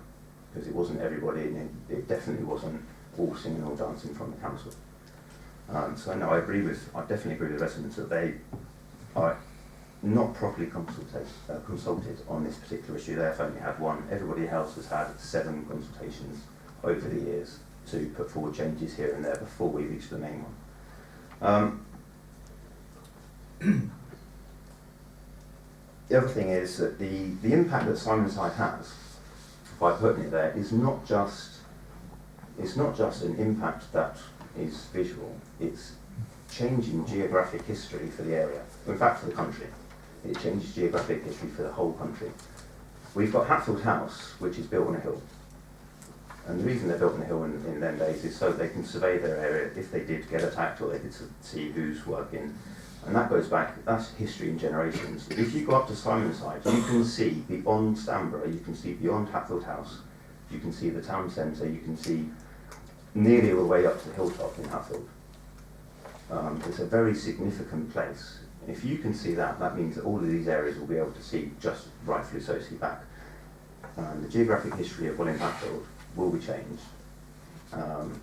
because it wasn't everybody, and it definitely wasn't all singing or dancing from the council. So no, I definitely agree with the residents that they are not properly consulted on this particular issue. They have only had one. Everybody else has had 7 consultations over the years to put forward changes here and there before we reach the main The other thing is that the impact that Simonside has by putting it there is not just an impact that is visual, it's changing geographic history for the area, in fact for the country. It changes geographic history for the whole country. We've got Hatfield House, which is built on a hill. And the reason they're built on a hill in them days is so they can survey their area if they did get attacked, or they could see who's working. And that goes back, that's history in generations. If you go up to Simonside, you can see beyond Stanborough, you can see beyond Hatfield House, you can see the town centre, you can see nearly all the way up to the hilltop in Hatfield. It's a very significant place. If you can see that, that means that all of these areas will be able to see, just rightfully so, see back. The geographic history of Welling Hatfield will be changed, and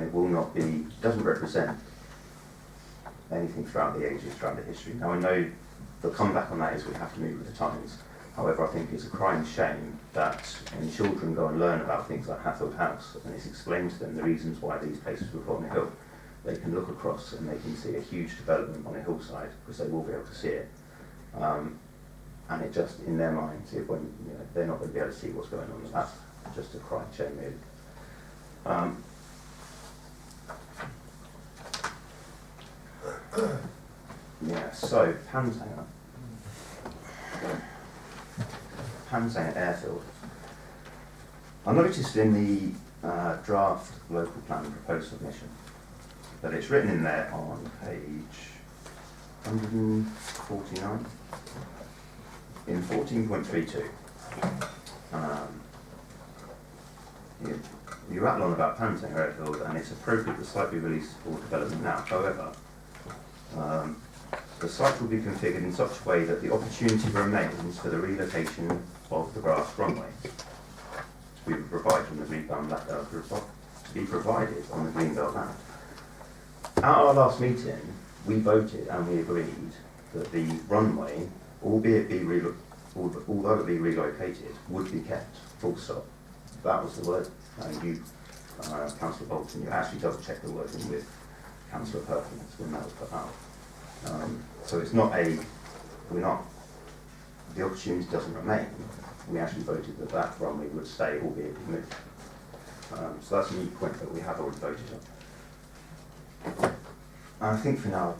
it will not be, doesn't represent anything throughout the ages, throughout the history. Now I know the comeback on that is we have to move with the times. However, I think it's a crying shame that when children go and learn about things like Hatfield House, and it's explained to them the reasons why these places were put on a hill, they can look across and they can see a huge development on a hillside, because they will be able to see it. And it just, in their minds, when they're not going to be able to see what's going on, that's just a crying shame, really. Yeah, so Pansanger Airfield. I noticed in the draft local plan proposed submission that it's written in there on page 149 in 14.32. You rattle on about Pansanger Airfield, and it's appropriate the site be released for development now. However, the site will be configured in such a way that the opportunity remains for the relocation of the grass runway to be provided on the Greenbelt land. At our last meeting, we voted and we agreed that the runway, although it be relocated, would be kept, full stop. That was the word. And you, Councillor Bolton, you actually double-checked the wording with Councillor Perkins when that was put out. So it's not the opportunity doesn't remain. We actually voted that that runway would stay, albeit be moved. So that's a new point that we have already voted on. I think for now,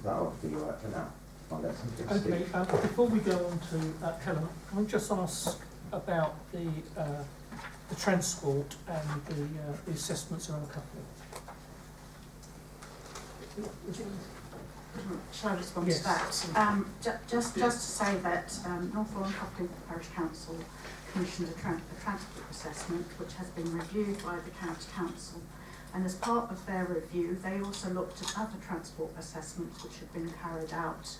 that'll be all right for now. I'll let some people Okay, speak. before we go on to Helen, can I just ask about the transport and the assessments around coupling? Shall I respond Yes. to that? Just to say that North Lawn Coupling Parish Council commissioned a transport assessment which has been reviewed by the County Council, and as part of their review they also looked at other transport assessments which had been carried out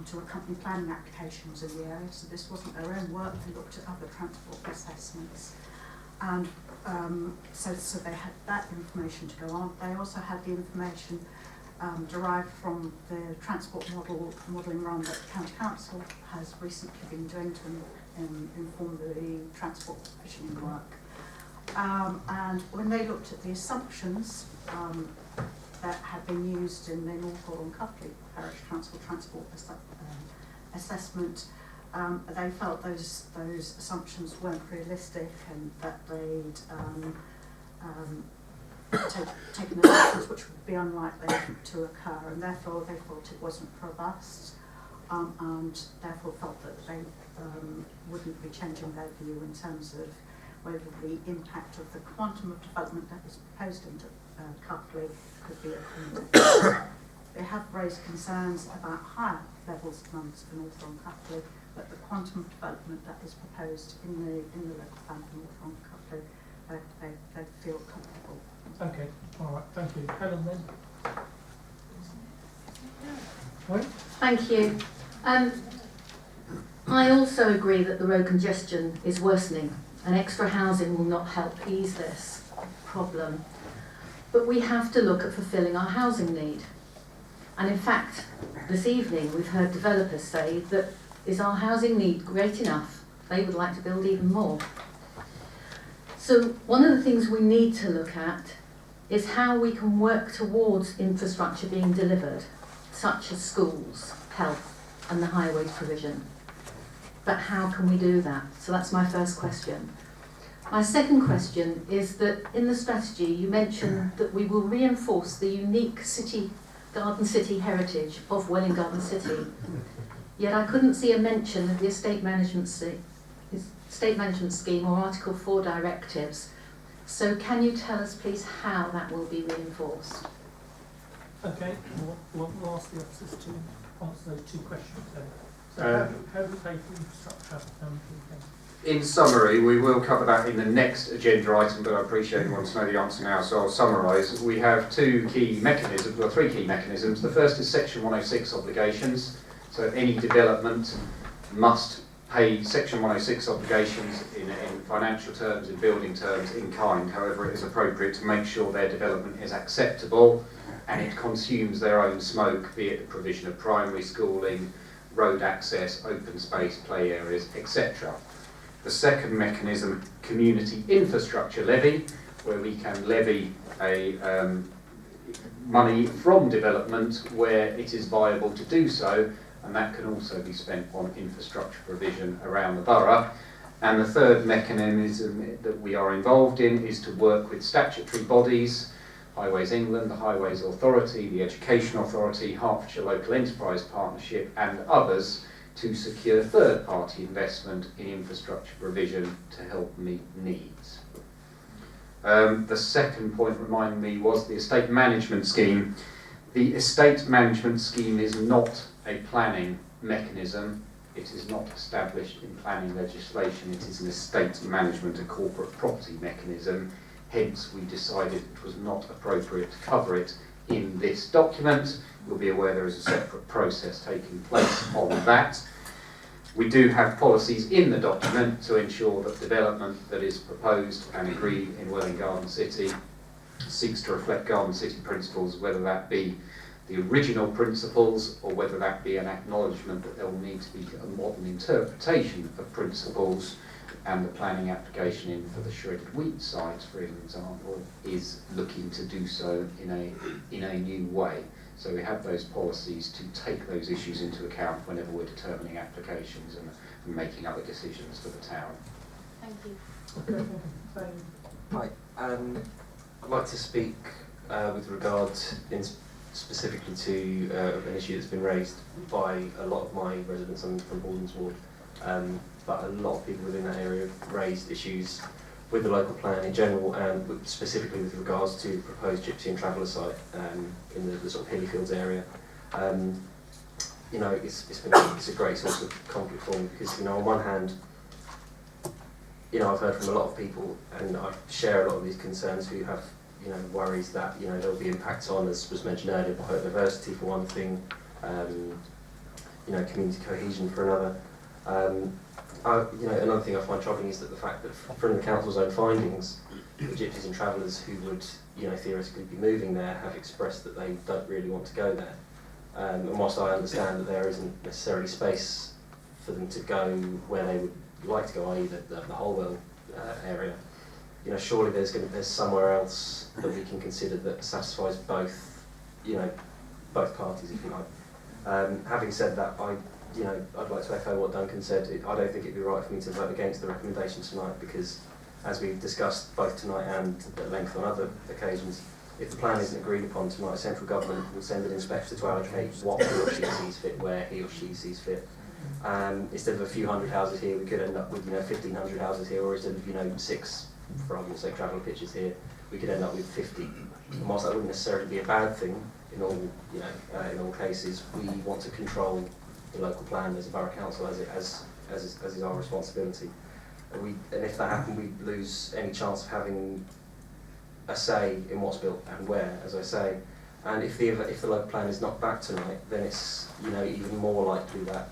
to accompany planning applications in the area. So this wasn't their own work, they looked at other transport assessments, and so they had that information to go on. They also had the information derived from the transport modelling run that the County Council has recently been doing to inform the transport provisioning work. And when they looked at the assumptions that had been used in the North Lawn Coupling Parish Council transport assessment, they felt those assumptions weren't realistic, and that they'd taken assumptions which would be unlikely to occur, and therefore they thought it wasn't robust, and therefore felt that they wouldn't be changing their view in terms of whether the impact of the quantum of development that was proposed into Cuffley could be accommodated. They have raised concerns about higher levels of numbers for North Lawn Cuffley, but the quantum of development that is proposed in the local plan for North Lawn Cuffley, they feel comfortable. Okay, all right, thank you. Helen then. Right? Thank you. I also agree that the road congestion is worsening, and extra housing will not help ease this problem. But we have to look at fulfilling our housing need. And in fact, this evening we've heard developers say that is our housing need great enough? They would like to build even more. So one of the things we need to look at is how we can work towards infrastructure being delivered, such as schools, health and the highways provision. But how can we do that? So that's my first question. My second question is that in the strategy you mentioned that we will reinforce the unique Garden City heritage of Welwyn Garden City. Yet I couldn't see a mention of the estate management scheme or Article 4 directives. So can you tell us please how that will be reinforced? Okay, we'll ask the officers to answer those two questions then. So how do we pay for infrastructure? In summary, we will cover that in the next agenda item, but I appreciate you want to know the answer now, so I'll summarise. We have three key mechanisms. The first is Section 106 obligations. So any development must pay Section 106 obligations in financial terms, in building terms, in kind, however it is appropriate, to make sure their development is acceptable and it consumes their own smoke, be it the provision of primary schooling, road access, open space, play areas, etc. The second mechanism, community infrastructure levy, where we can levy money from development where it is viable to do so, and that can also be spent on infrastructure provision around the borough. And the third mechanism that we are involved in is to work with statutory bodies, Highways England, the Highways Authority, the Education Authority, Hertfordshire Local Enterprise Partnership and others to secure third-party investment in infrastructure provision to help meet needs. The second point, remind me, was the estate management scheme. The estate management scheme is not a planning mechanism. It is not established in planning legislation. It is an estate management, a corporate property mechanism. Hence, we decided it was not appropriate to cover it in this document. You'll be aware there is a separate process taking place on that. We do have policies in the document to ensure that development that is proposed and agreed in Welwyn Garden City seeks to reflect Garden City principles, whether that be the original principles or whether that be an acknowledgement that there will need to be a modern interpretation of principles, and the planning application in for the shredded wheat site, for example, is looking to do so in a new way. So we have those policies to take those issues into account whenever we're determining applications and making other decisions for the town. Thank you. Okay, thank you. Hi, I'd like to speak with regard specifically to an issue that's been raised by a lot of my residents. I'm from Baldwin's Ward, but a lot of people within that area have raised issues with the local plan in general, and specifically with regards to the proposed Gypsy and Traveller site in the sort of Hillyfields area. You know, it's a great source of conflict for me because, you know, on one hand, you know, I've heard from a lot of people, and I share a lot of these concerns, who have, you know, worries that, you know, there'll be impacts on, as was mentioned earlier, biodiversity for one thing, you know, community cohesion for another. You know, another thing I find troubling is that the fact that from the council's own findings, the Gypsies and Travellers who would, you know, theoretically be moving there have expressed that they don't really want to go there. And whilst I understand that there isn't necessarily space for them to go where they would like to go, i.e. the Holwell area, you know, surely there's somewhere else that we can consider that satisfies both, you know, both parties, if you like. Having said that, I'd like to echo what Duncan said. I don't think it'd be right for me to vote against the recommendation tonight because, as we've discussed both tonight and at length on other occasions, if the plan isn't agreed upon tonight, central government will send an inspector to allocate what he or she sees fit, where he or she sees fit. Instead of a few hundred houses here, we could end up with, you know, 1,500 houses here, or instead of, you know, 6, for argument's sake, traveller pitches here, we could end up with 50. And whilst that wouldn't necessarily be a bad thing in all, you know, in all cases, we want to control the local plan as a borough council, as is our responsibility. And if that happened, we'd lose any chance of having a say in what's built and where, as I say. And if the local plan is not back tonight, then it's, you know, even more likely that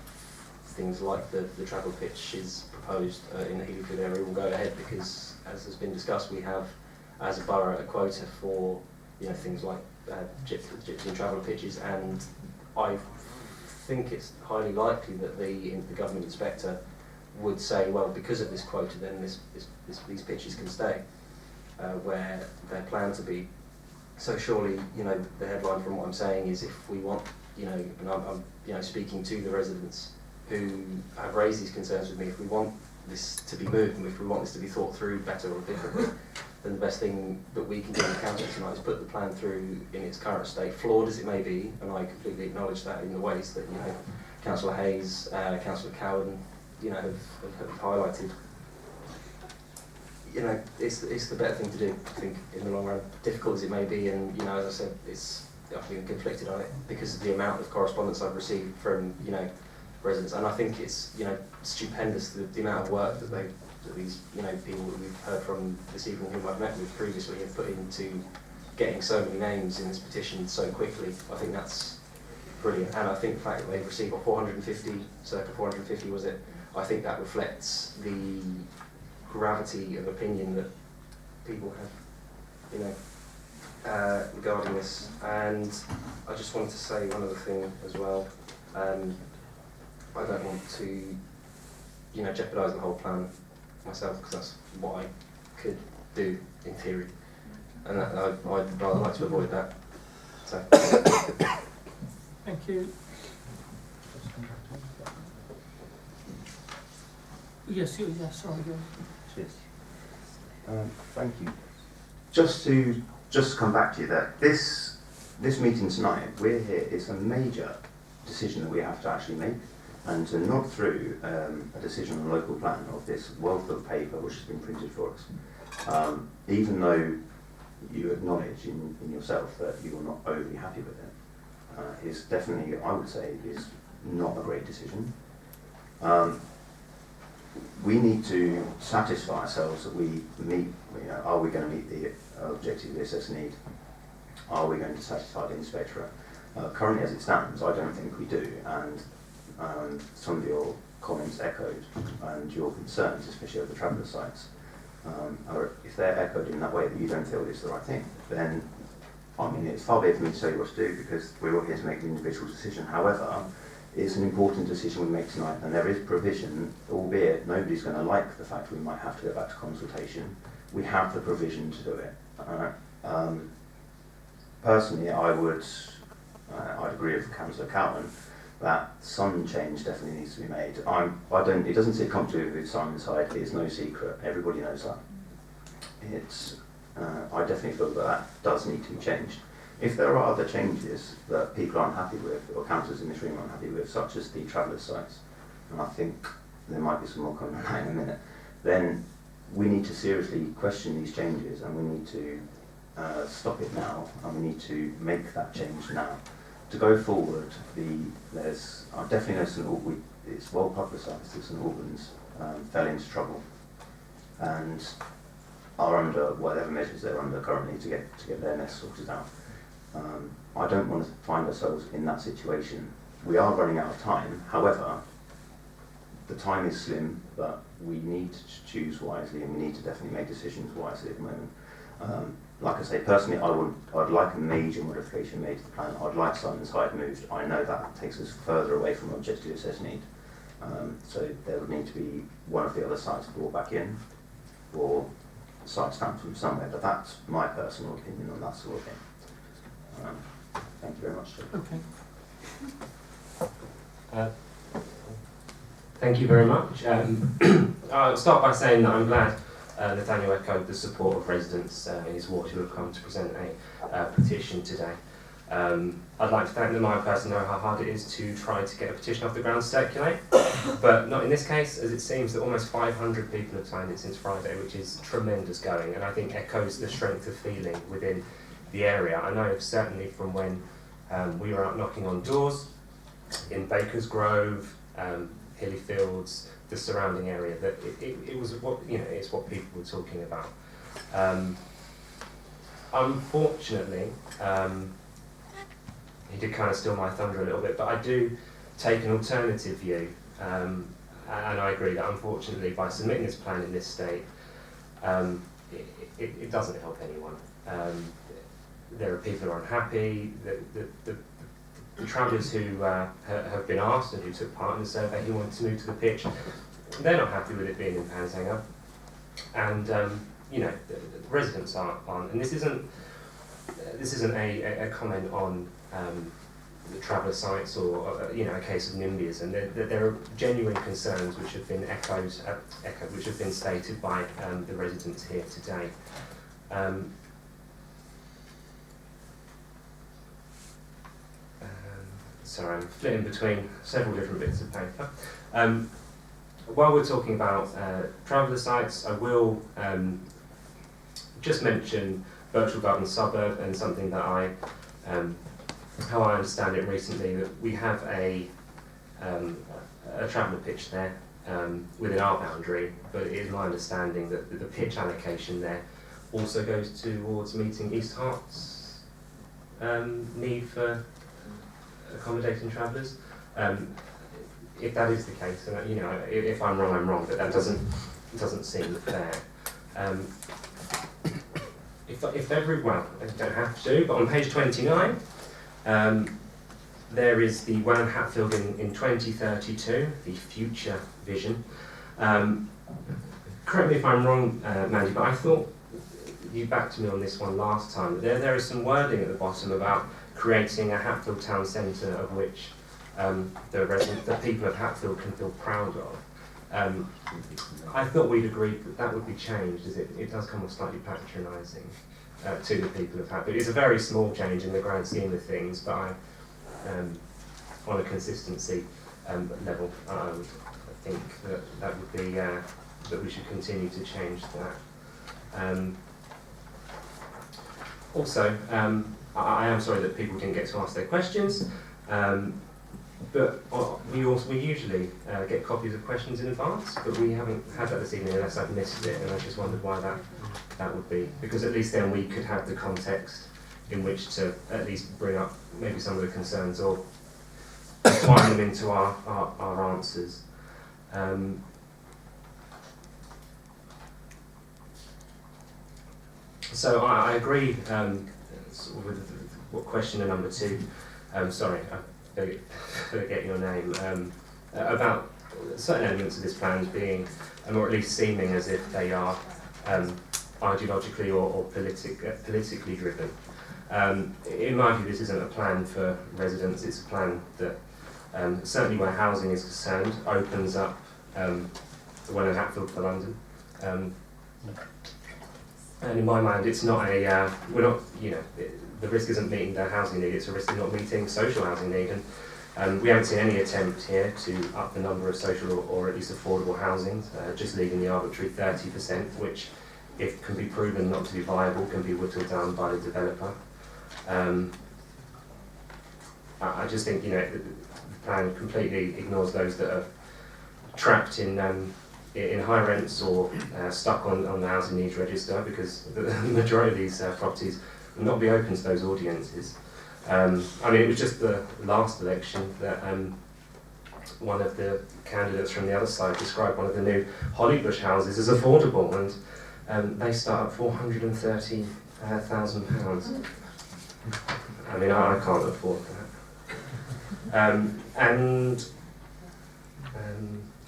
things like the travel pitch is proposed in the Healyfield area will go ahead, because, as has been discussed, we have, as a borough, a quota for, you know, things like gypsy and travel pitches, and I think it's highly likely that the government inspector would say, well, because of this quota, then these pitches can stay where they're planned to be. So surely, you know, the headline from what I'm saying is if we want, you know, and I'm you know, speaking to the residents who have raised these concerns with me, if we want this to be moved and if we want this to be thought through better or differently, then the best thing that we can do in the council tonight is put the plan through in its current state, flawed as it may be, and I completely acknowledge that in the ways that, you know, Councillor Hayes, Councillor Cowan, you know, have highlighted. You know, it's the better thing to do, I think, in the long run, difficult as it may be, and, you know, as I said, I've been conflicted on it because of the amount of correspondence I've received from, you know, residents, and I think it's, you know, stupendous the amount of work that these, you know, people that we've heard from this evening whom I've met with previously have put into getting so many names in this petition so quickly. I think that's brilliant, and I think the fact that they've received circa 450 was it, I think that reflects the gravity of opinion that people have, you know, regarding this. And I just wanted to say one other thing as well. I don't want to, you know, jeopardise the whole plan myself, because that's what I could do in theory, and that, I'd rather like to avoid that. So. Thank you. Yes, sorry. Cheers. Thank you. Just to come back to you there, this meeting tonight, we're here, it's a major decision that we have to actually make, and to nod through a decision on a local plan of this wealth of paper which has been printed for us, even though you acknowledge in yourself that you are not overly happy with it, is definitely, I would say, is not a great decision. We need to satisfy ourselves that we meet, you know, are we going to meet the objective of the assessed need? Are we going to satisfy the inspectorate? Currently as it stands, I don't think we do, and some of your comments echoed, and your concerns, especially over the traveller sites, if they're echoed in that way that you don't feel it's the right thing, then, I mean, it's far better for me to tell you what to do, because we're all here to make an individual decision. However, it's an important decision we make tonight, and there is provision, albeit nobody's going to like the fact we might have to go back to consultation. We have the provision to do it. Personally, I'd agree with Councillor Cowan that some change definitely needs to be made. It doesn't sit comfortably with Simon's side. It's no secret. Everybody knows that. I definitely feel that does need to be changed. If there are other changes that people aren't happy with, or councillors in this room aren't happy with, such as the travellers' sites, and I think there might be some more coming on that in a minute, then we need to seriously question these changes, and we need to stop it now, and we need to make that change now. To go forward, I definitely know St Albans, it's well publicised that St Albans fell into trouble, and are under whatever measures they're under currently to get their mess sorted out. I don't want to find ourselves in that situation. We are running out of time. However, the time is slim, but we need to choose wisely, and we need to definitely make decisions wisely at the moment. Like I say, personally, I'd like a major modification made to the plan. I'd like Simon's Hyde moved. I know that takes us further away from objective assessed need. So there would need to be one of the other sites brought back in, or site stamped from somewhere, but that's my personal opinion on that sort of thing. Thank you very much, Jim. Okay. Thank you very much. I'll start by saying that I'm glad Nathaniel echoed the support of residents in his ward who have come to present a petition today. I'd like to thank them. I personally know how hard it is to try to get a petition off the ground to circulate, but not in this case, as it seems that almost 500 people have signed it since Friday, which is tremendous going, and I think echoes the strength of feeling within the area. I know certainly from when we were out knocking on doors in Bakers Grove, Hilly Fields, the surrounding area, that it was what, you know, it's what people were talking about. Unfortunately, he did kind of steal my thunder a little bit, but I do take an alternative view, and I agree that unfortunately by submitting this plan in this state, it doesn't help anyone. There are people who are unhappy. The travellers who have been asked and who took part in the survey who wanted to move to the pitch, they're not happy with it being in Panshanger, and you know, the residents aren't. And this isn't this isn't a comment on the traveller sites or a case of NIMBYism. There are genuine concerns which have been which have been stated by the residents here today. Sorry, I'm flitting between several different bits of paper. While we're talking about traveller sites, I will just mention Birchall Garden Suburb and something that how I understand it recently, that we have a traveller pitch there within our boundary, but it is my understanding that the pitch allocation there also goes towards meeting East Hart's need for accommodating travellers. If that is the case, and if I'm wrong, I'm wrong, but that doesn't seem fair. If well, I don't have to, but on page 29, there is the Welland Hatfield in 2032, the future vision. Correct me if I'm wrong, Mandy, but I thought you backed me on this one last time. There is some wording at the bottom about creating a Hatfield town centre of which the people of Hatfield can feel proud of. I thought we'd agreed that would be changed, as it does come off slightly patronising to the people of Hatfield. It's a very small change in the grand scheme of things, but on a consistency level, I think that would be that we should continue to change that. Also, I am sorry that people didn't get to ask their questions, but we usually get copies of questions in advance, but we haven't had that this evening unless I've missed it, and I just wondered why that would be, because at least then we could have the context in which to at least bring up maybe some of the concerns or twine them into our answers. So I agree with questioner number 2. Sorry, I forget your name. About certain elements of this plan being, or at least seeming as if they are ideologically or politically driven. In my view, this isn't a plan for residents. It's a plan that, certainly where housing is concerned, opens up the Welland Hatfield for London. And in my mind, it's not we're not, the risk isn't meeting the housing need, it's a risk of not meeting social housing need. And we haven't seen any attempt here to up the number of social or at least affordable housing, just leaving the arbitrary 30%, which, if can be proven not to be viable, can be whittled down by the developer. I just think, the plan completely ignores those that are trapped in high rents or stuck on the housing needs register, because the majority of these properties will not be open to those audiences. It was just the last election that one of the candidates from the other side described one of the new Hollybush houses as affordable, and they start at £430,000. I can't afford that.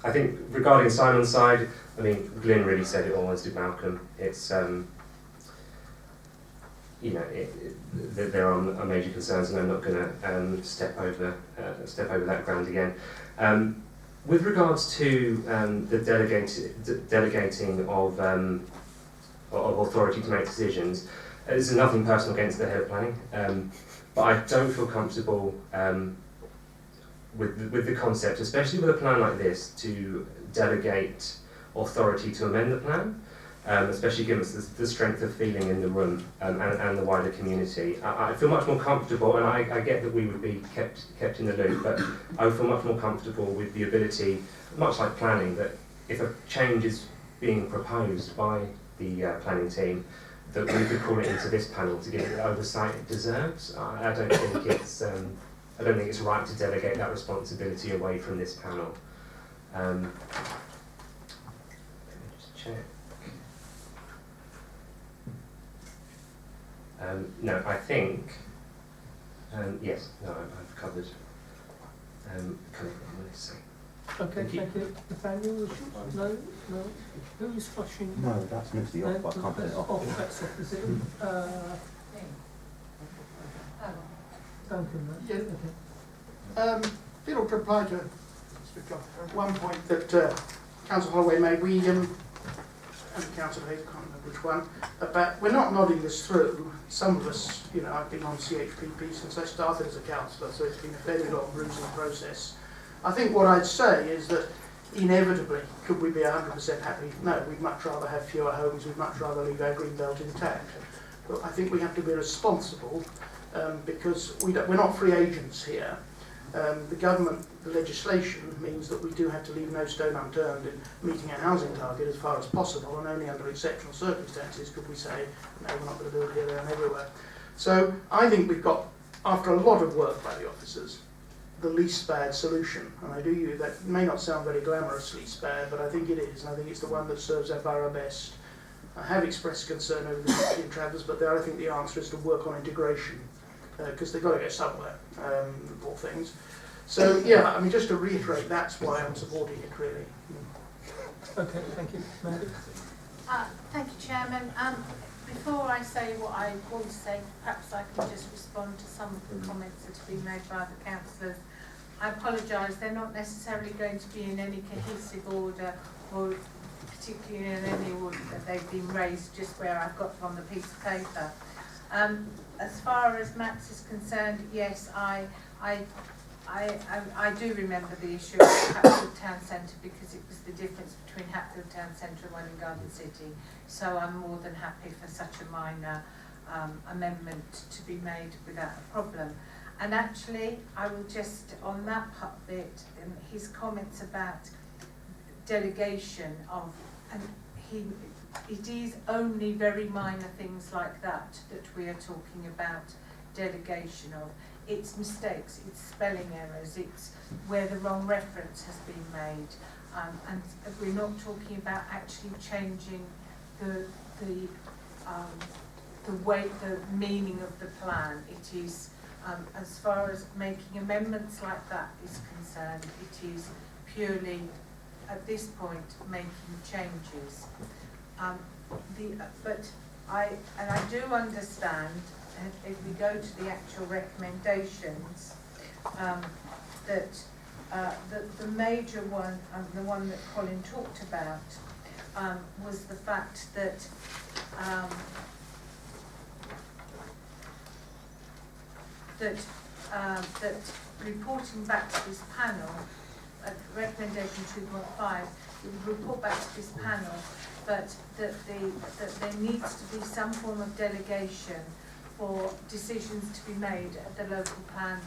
I think regarding Simon's side, Glyn really said it all, as did Malcolm. It's there are major concerns, and I'm not going to step over that ground again. With regards to the delegating of authority to make decisions, this is nothing personal against the head of planning, but I don't feel comfortable with the concept, especially with a plan like this, to delegate authority to amend the plan. Especially given the strength of feeling in the room and the wider community. I feel much more comfortable, and I get that we would be kept in the loop, but I would feel much more comfortable with the ability, much like planning, that if a change is being proposed by the planning team, that we could call it into this panel to give it the oversight it deserves. I don't think it's right to delegate that responsibility away from this panel. Let me just check. No, I think, yes, no, I've covered. Okay, thank you. Nathaniel, no? Who's flashing? No, that's meant to be off, but I can't put it off. That's off, is it? Duncan. Yeah. Okay. It'll reply to one point that Councillor Holloway made. We and Councillor Hayes, I can't remember which one, about we're not nodding this through. Some of us, you know, I've been on CHPP since I started as a councillor, so it's been a fairly long, bruising process. I think what I'd say is that inevitably, could we be 100% happy? No, we'd much rather have fewer homes, we'd much rather leave our green belt intact. But I think we have to be responsible because we're not free agents here. The government, the legislation means that we do have to leave no stone unturned in meeting our housing target as far as possible, and only under exceptional circumstances could we say, no, we're not going to build here, there and everywhere. So I think we've got, after a lot of work by the officers, the least bad solution. And I do you, that may not sound very glamorous, least bad, but I think it is, and I think it's the one that serves our borough best. I have expressed concern over the safety of travellers, but there I think the answer is to work on integration, because they've got to go somewhere, poor things. So, yeah, I mean, just to reiterate, that's why I'm supporting it, really. Okay, thank you. Mandy? Thank you, Chairman. Before I say what I want to say, perhaps I can just respond to some of the comments that have been made by the councillors. I apologise, they're not necessarily going to be in any cohesive order, or particularly in any order that they've been raised, just where I've got them on the piece of paper. As far as Max is concerned, yes, I do remember the issue of Hatfield Town Centre, because it was the difference between Hatfield Town Centre and Welwyn Garden City. So I'm more than happy for such a minor amendment to be made without a problem. And actually, I will just, on that part of it, his comments about delegation of, and it is only very minor things like that that we are talking about delegation of. It's mistakes, it's spelling errors, it's where the wrong reference has been made, and we're not talking about actually changing the meaning of the plan. It is, as far as making amendments like that is concerned, it is purely at this point making changes. But I do understand. If we go to the actual recommendations, that the major one, the one that Colin talked about, was the fact that that reporting back to this panel, recommendation 2.5, it would report back to this panel, but that there needs to be some form of delegation for decisions to be made at the local plan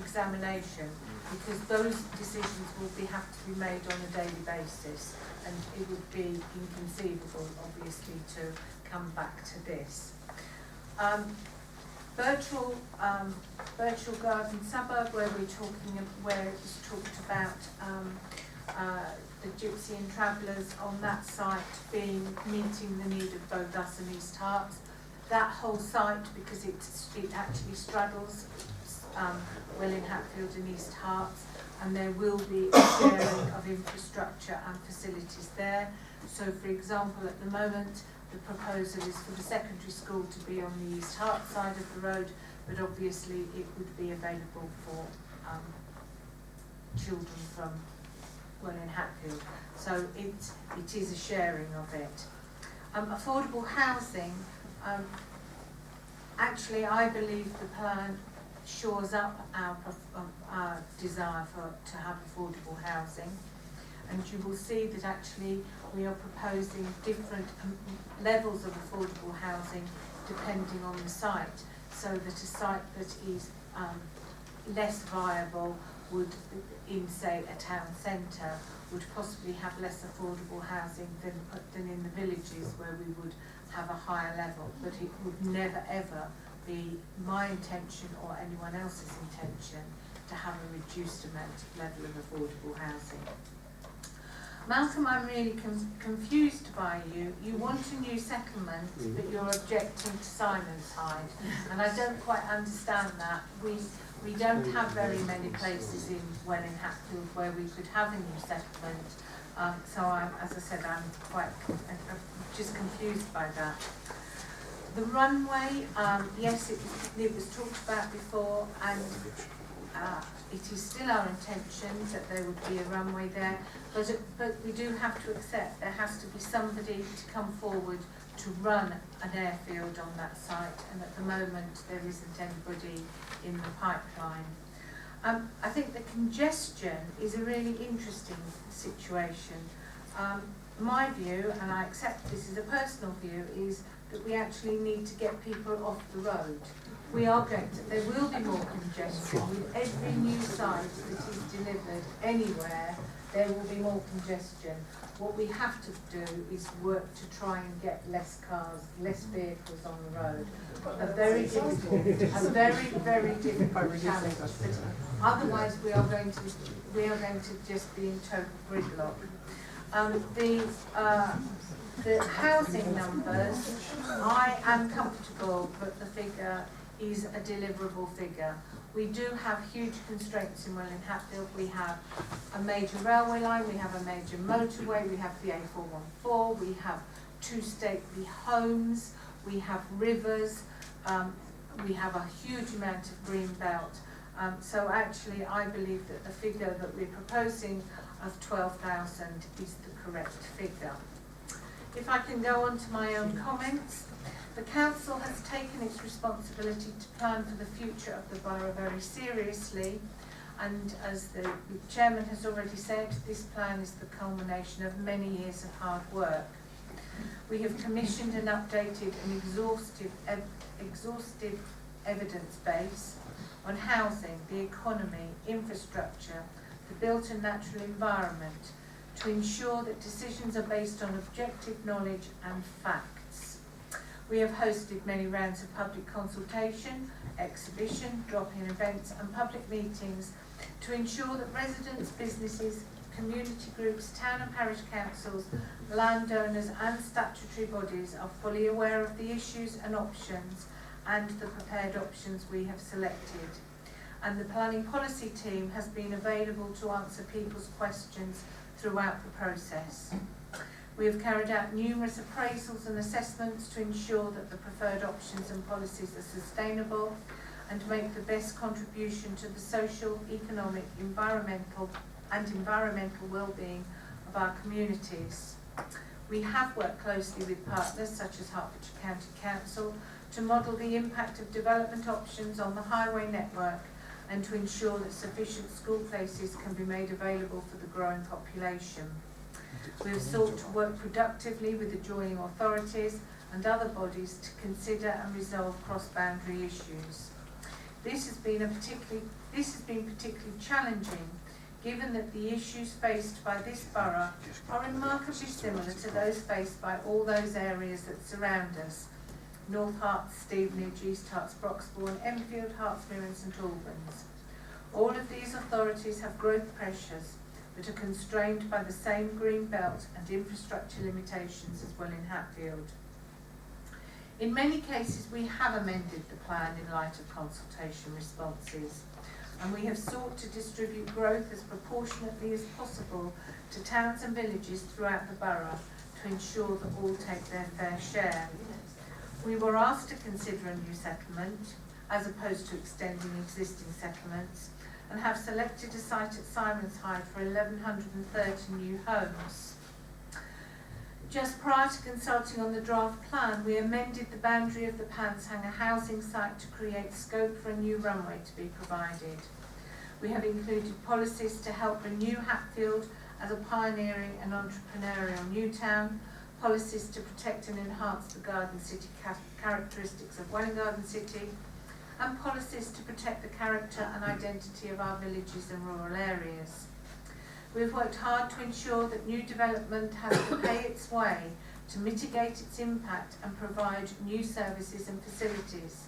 examination, because those decisions will have to be made on a daily basis, and it would be inconceivable, obviously, to come back to this. Virtual garden suburb, where it was talked about the Gypsy and Travellers on that site meeting the need of both us and East Herts. That whole site, because it actually straddles Welwyn Hatfield and East Herts, and there will be a sharing of infrastructure and facilities there. So, for example, at the moment, the proposal is for the secondary school to be on the East Herts side of the road, but obviously it would be available for children from Welwyn Hatfield. So it is a sharing of it. Affordable housing. Actually, I believe the plan shores up our desire to have affordable housing, and you will see that actually we are proposing different levels of affordable housing depending on the site, so that a site that is less viable would, in say a town centre, would possibly have less affordable housing than in the villages, where we would have a higher level, but it would never ever be my intention or anyone else's intention to have a reduced level of affordable housing. Malcolm, I'm really confused by you. You want a new settlement, but you're objecting to Simonside, and I don't quite understand that. We don't have very many places in Welwyn Hatfield where we could have a new settlement. So, as I said, I'm quite just confused by that. The runway, yes, it was talked about before, and it is still our intention that there would be a runway there, but we do have to accept there has to be somebody to come forward to run an airfield on that site, and at the moment there isn't anybody in the pipeline. I think the congestion is a really interesting situation. My view, and I accept this is a personal view, is that we actually need to get people off the road. There will be more congestion with every new site that is delivered anywhere. There will be more congestion. What we have to do is work to try and get less cars, less vehicles on the road. A very difficult challenge. Otherwise, we are going to just be in total gridlock. The housing numbers, I am comfortable that the figure is a deliverable figure. We do have huge constraints in Welwyn Hatfield. We have a major railway line, we have a major motorway, we have the A414, we have 2 stately homes, we have rivers, we have a huge amount of green belt. So actually I believe that the figure that we're proposing of 12,000 is the correct figure. If I can go on to my own comments, the Council has taken its responsibility to plan for the future of the borough very seriously, and as the Chairman has already said, this plan is the culmination of many years of hard work. We have commissioned and updated an exhaustive evidence base on housing, the economy, infrastructure, the built and natural environment, to ensure that decisions are based on objective knowledge and facts. We have hosted many rounds of public consultation, exhibition, drop-in events and public meetings to ensure that residents, businesses, community groups, town and parish councils, landowners and statutory bodies are fully aware of the issues and options and the prepared options we have selected. And the planning policy team has been available to answer people's questions throughout the process. We have carried out numerous appraisals and assessments to ensure that the preferred options and policies are sustainable and make the best contribution to the social, economic, environmental well-being of our communities. We have worked closely with partners such as Hertfordshire County Council to model the impact of development options on the highway network and to ensure that sufficient school places can be made available for the growing population. We have sought to work productively with adjoining authorities and other bodies to consider and resolve cross-boundary issues. This has been particularly challenging, given that the issues faced by this borough are remarkably similar to those faced by all those areas that surround us: North Herts, Stevenage, East Herts, Broxbourne, Enfield, Hertsmere and St Albans. All of these authorities have growth pressures that are constrained by the same green belt and infrastructure limitations as Welwyn Hatfield. In many cases we have amended the plan in light of consultation responses, and we have sought to distribute growth as proportionately as possible to towns and villages throughout the borough to ensure that all take their fair share. We were asked to consider a new settlement as opposed to extending existing settlements, and have selected a site at Simonshyde for 1,130 new homes. Just prior to consulting on the draft plan, we amended the boundary of the Panshanger housing site to create scope for a new runway to be provided. We have included policies to help renew Hatfield as a pioneering and entrepreneurial new town, policies to protect and enhance the Garden City characteristics of Welwyn Garden City, and policies to protect the character and identity of our villages and rural areas. We have worked hard to ensure that new development has to pay its way to mitigate its impact and provide new services and facilities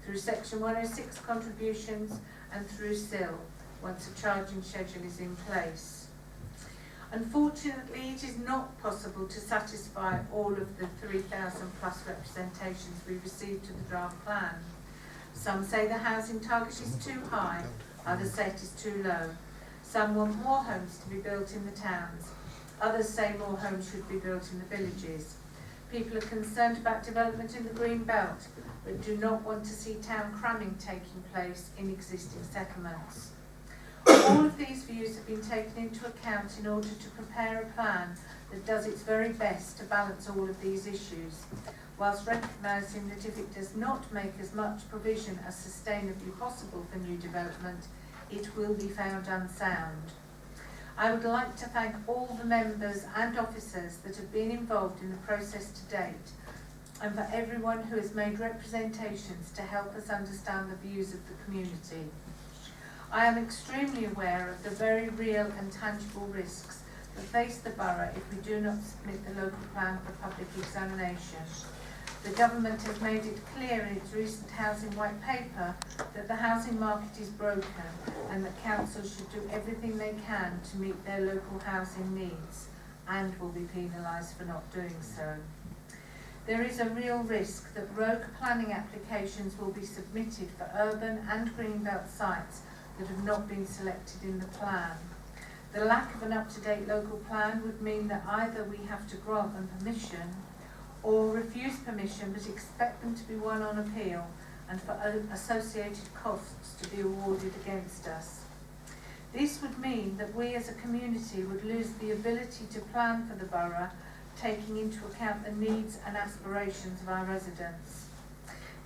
through Section 106 contributions and through SIL, once a charging schedule is in place. Unfortunately, it is not possible to satisfy all of the 3,000 plus representations we received to the draft plan. Some say the housing target is too high, others say it is too low. Some want more homes to be built in the towns, others say more homes should be built in the villages. People are concerned about development in the green belt, but do not want to see town cramming taking place in existing settlements. All of these views have been taken into account in order to prepare a plan that does its very best to balance all of these issues, whilst recognising that if it does not make as much provision as sustainably possible for new development, it will be found unsound. I would like to thank all the members and officers that have been involved in the process to date, and for everyone who has made representations to help us understand the views of the community. I am extremely aware of the very real and tangible risks that face the borough if we do not submit the local plan for public examination. The government has made it clear in its recent housing white paper that the housing market is broken and that councils should do everything they can to meet their local housing needs and will be penalised for not doing so. There is a real risk that rogue planning applications will be submitted for urban and greenbelt sites that have not been selected in the plan. The lack of an up-to-date local plan would mean that either we have to grant them permission or refuse permission but expect them to be won on appeal and for associated costs to be awarded against us. This would mean that we as a community would lose the ability to plan for the borough, taking into account the needs and aspirations of our residents.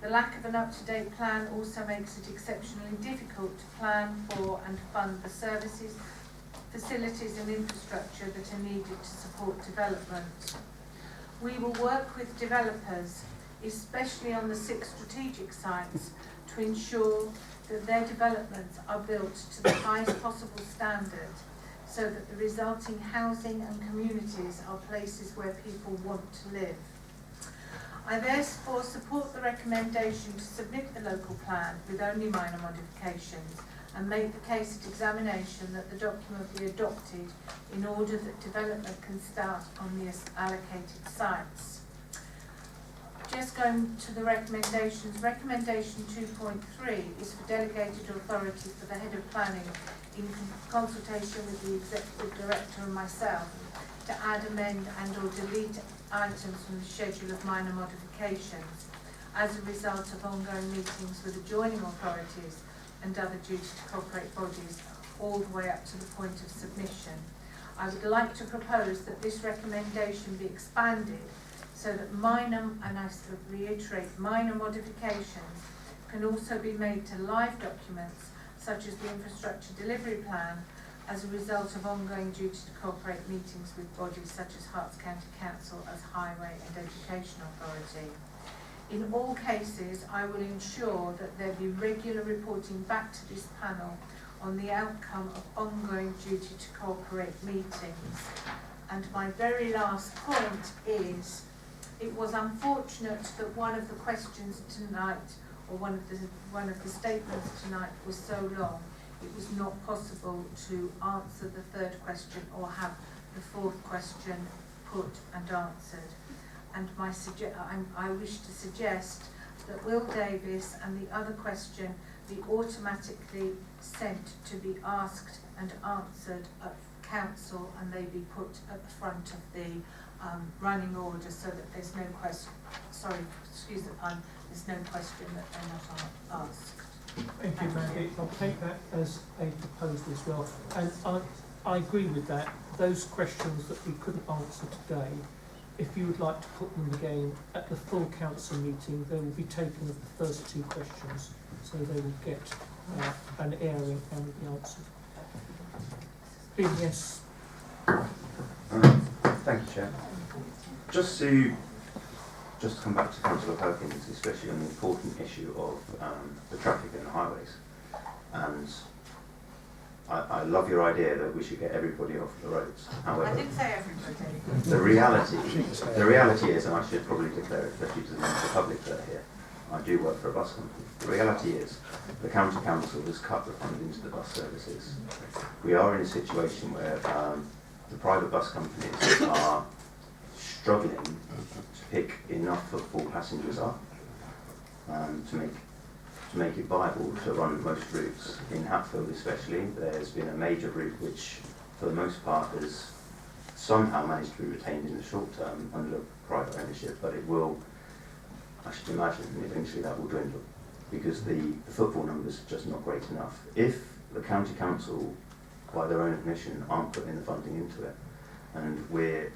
The lack of an up-to-date plan also makes it exceptionally difficult to plan for and fund the services, facilities and infrastructure that are needed to support development. We will work with developers, especially on the 6 strategic sites, to ensure that their developments are built to the highest possible standard, so that the resulting housing and communities are places where people want to live. I therefore support the recommendation to submit the local plan with only minor modifications and make the case at examination that the document be adopted in order that development can start on the allocated sites. Just going to the recommendations, recommendation 2.3 is for delegated authority for the head of planning in consultation with the executive director and myself to add, amend and or delete items from the schedule of minor modifications as a result of ongoing meetings with adjoining authorities and other duty to cooperate bodies all the way up to the point of submission. I would like to propose that this recommendation be expanded so that minor, and I reiterate, minor modifications can also be made to live documents such as the infrastructure delivery plan as a result of ongoing duty to cooperate meetings with bodies such as Herts County Council as Highway and Education Authority. In all cases, I will ensure that there be regular reporting back to this panel on the outcome of ongoing duty to cooperate meetings. And my very last point is, it was unfortunate that one of the questions tonight, or one of the statements tonight was so long. It was not possible to answer the 3rd question or have the 4th question put and answered. And I wish to suggest that Will Davis and the other question be automatically sent to be asked and answered at council, and they be put at the front of the running order so that there's no question. Sorry, excuse the pun. There's no question that they're not asked. Thank you, Mandy. I'll take that as a proposal as well. And I agree with that. Those questions that we couldn't answer today, if you would like to put them again at the full council meeting, they will be taken of the first 2 questions, so they will get an airing and be answered. Yes. Thank you, Chair. Just to come back to Councillor Perkins, especially on the important issue of the traffic and the highways. And I love your idea that we should get everybody off the roads. However, I didn't say everybody. the reality is, and I should probably declare it, especially to the members of the public that are here, I do work for a bus company. The reality is, the county council has cut the funding to the bus services. We are in a situation where the private bus companies are struggling to pick enough footfall passengers up to make it viable to run most routes. In Hatfield especially, there's been a major route which for the most part has somehow managed to be retained in the short term under private ownership, but it will, I should imagine, eventually that will dwindle because the footfall numbers are just not great enough. If the county council, by their own admission, aren't putting the funding into it, and we're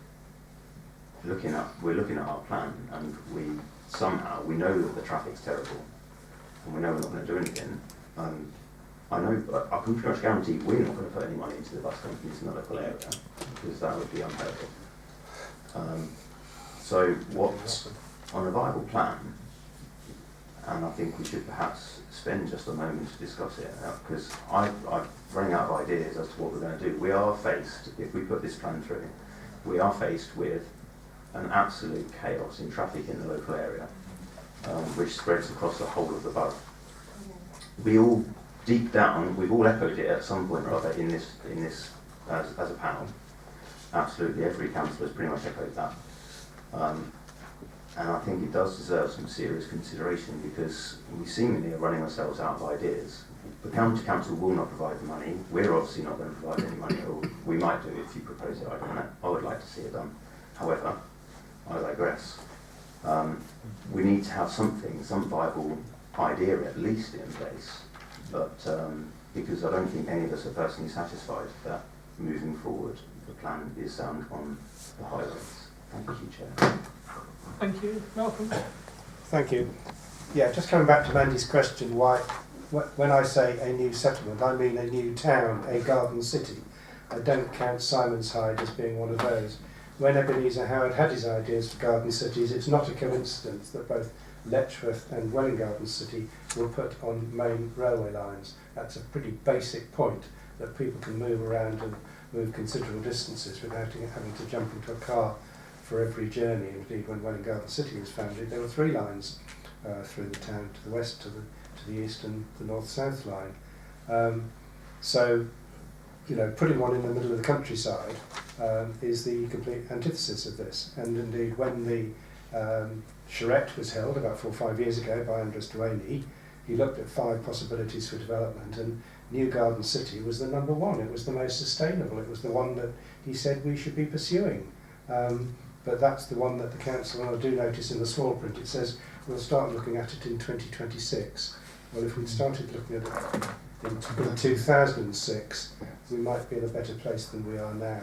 looking at our plan, and we know that the traffic's terrible, and we know we're not going to do anything. I can pretty much guarantee we're not going to put any money into the bus companies in the local area because that would be unheard of. So what, on a viable plan, and I think we should perhaps spend just a moment to discuss it, because I've running out of ideas as to what we're going to do. We are faced, if we put this plan through, we are faced with an absolute chaos in traffic in the local area, which spreads across the whole of the borough. We all, deep down, we've all echoed it at some point or other in this as a panel. Absolutely every councillor has pretty much echoed that. And I think it does deserve some serious consideration because we seemingly are running ourselves out of ideas. The county council will not provide the money. We're obviously not going to provide any money, or we might do if you propose it. I don't know. I would like to see it done. However, I digress. We need to have some viable idea at least in place, but because I don't think any of us are personally satisfied that moving forward the plan is sound on the highways. Thank you, Chair. Thank you. Malcolm? Thank you. Yeah, just coming back to Mandy's question, when I say a new settlement, I mean a new town, a garden city. I don't count Simonshyde as being one of those. When Ebenezer Howard had his ideas for garden cities, it's not a coincidence that both Letchworth and Welwyn Garden City were put on main railway lines. That's a pretty basic point, that people can move around and move considerable distances without having to jump into a car for every journey. Indeed, when Welwyn Garden City was founded, there were 3 lines through the town, to the west, to the east, and the north-south line. So, you know, putting one in the middle of the countryside is the complete antithesis of this. And indeed, when the charrette was held about 4 or 5 years ago by Andres Duaney, he looked at 5 possibilities for development, and New Garden City was the number one. It was the most sustainable. It was the one that he said we should be pursuing. But that's the one that the council, and I do notice in the small print, it says we'll start looking at it in 2026. Well, if we'd started looking at it in 2006, we might be in a better place than we are now.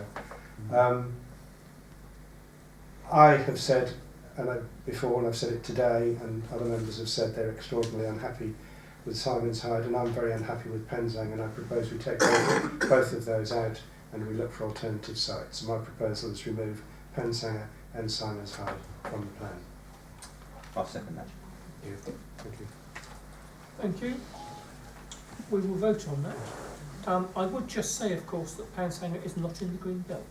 I have said, before, and I've said it today, and other members have said they're extraordinarily unhappy with Simonshyde, and I'm very unhappy with Penzang, and I propose we take both of those out and we look for alternative sites. So my proposal is remove Penzang and Simonshyde from the plan. I'll second that. Thank you. Thank you. We will vote on that. I would just say, of course, that Penzang is not in the green belt.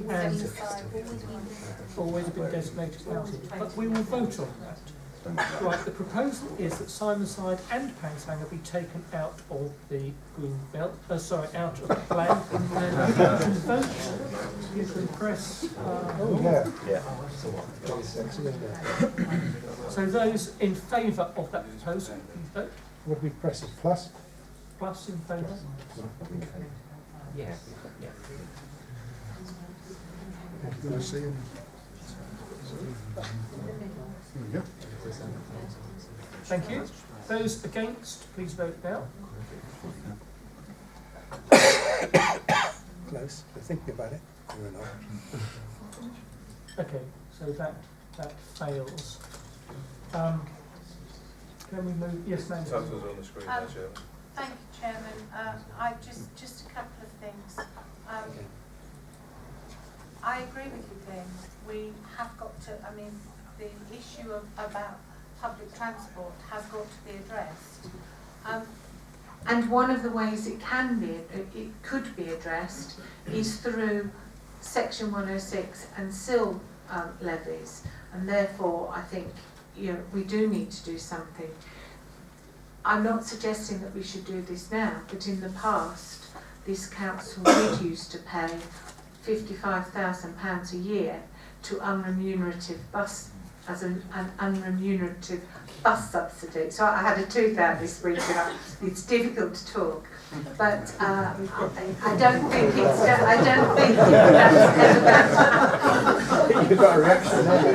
And always been designated housing. But we will vote on that. Right, the proposal is that Simonshyde and Penzang be taken out of the green belt, out of the plan. You can press. So those in favour of that proposal, please vote. Would we press it plus? Plus in favour? Yes. Yeah. Thank you. Those against, please vote now. Close. They're thinking about it. Or not. Okay, so that fails. Can we move? Yes, ma'am. Titles on the screen, Chair. Thank you, Chairman. I just a couple of things. I agree with you, Glenn. We have got to. I mean, the issue about public transport has got to be addressed. And one of the ways it could be addressed is through Section 106 and SIL levies, and therefore I think we do need to do something. I'm not suggesting that we should do this now, but in the past this council did used to pay £55,000 a year to unremunerative bus as an unremunerative bus subsidy. So I had a tooth out this week and it's difficult to talk. But I don't think it's. I don't think that's You've got a reaction there.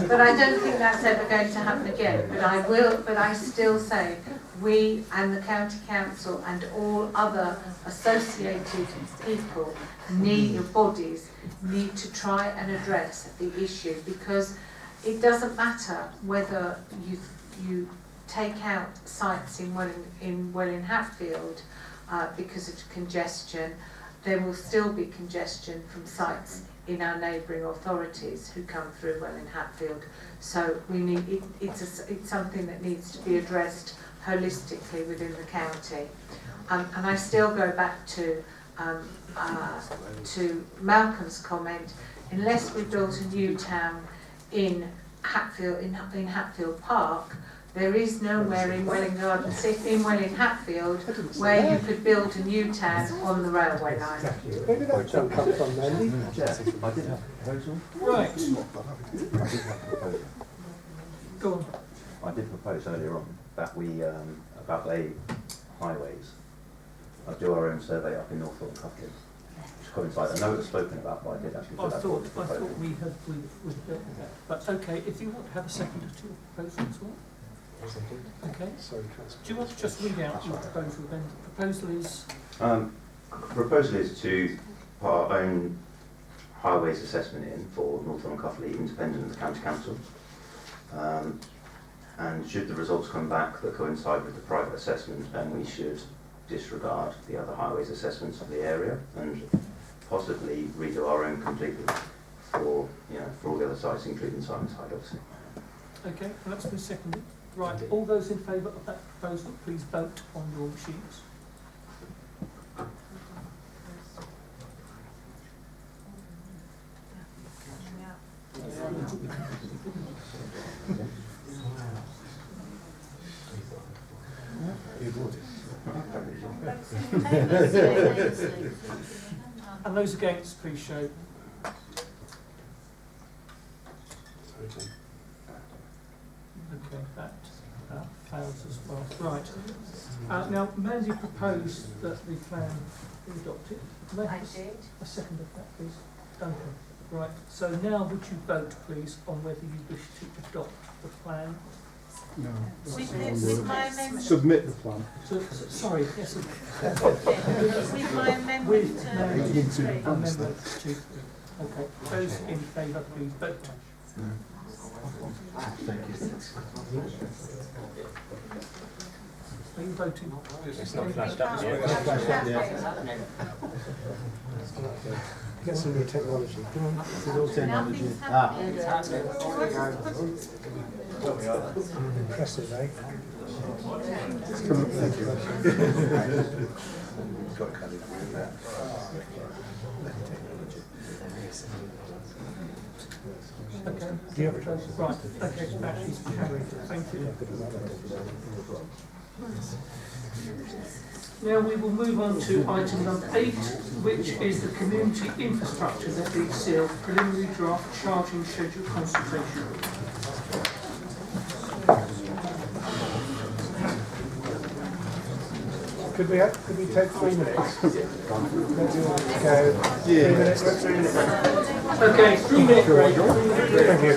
but I don't think that's ever going to happen again. But I will. But I still say we and the county council and all other associated people bodies need to try and address the issue, because it doesn't matter whether you take out sites in Welwyn Hatfield because of congestion. There will still be congestion from sites in our neighbouring authorities who come through Welwyn Hatfield. So we need it's something that needs to be addressed holistically within the county. And I still go back to Malcolm's comment. Unless we built a new town in Hatfield in Hatfield Park, there is nowhere in Welwyn Hatfield where you could build a new town on the railway line. Where did that come from, Mandy? I did have a proposal. Right. I did have a proposal. Go on. I did propose earlier on that we, about the highways, do our own survey up in Norfolk and Cuffley, which coincides. I know it was spoken about, but I did actually put that forward as a proposal. I thought we had dealt with that. But okay, if you want to have a second to your proposal as well. Okay. Sorry, Councillor. Do you want to just read out your proposal then? The proposal is? Proposal is to put our own highways assessment in for Norfolk and Cuffley, independent of the County Council. And should the results come back that coincide with the private assessment, then we should disregard the other highways assessments of the area and possibly redo our own completely for all the other sites, including Simonside, obviously. Okay, well, that's been seconded. Right, all those in favour of that proposal, please vote on your machines. And those against, please show. Okay, that fails as well. Right. Now, Mandy proposed that the plan be adopted. May I have a second of that, please? Duncan. Right. So now would you vote, please, on whether you wish to adopt the plan? No. With my amendment. Submit the plan. Sorry, yes. With my amendment to Amendment 2. Okay. Those in favour, please vote. Thank you. Are you voting? It's not flashed up yet. Get some new technology. This is all technology. Impressive, eh? Okay. Do you have a choice? Right. Okay, that is carried. Thank you. Now we will move on to item number 8, which is the community infrastructure DCL preliminary draft charging schedule consultation. Could we take 3 minutes? Maybe we'll go 3 minutes. Okay, 3 minute break. Thank you.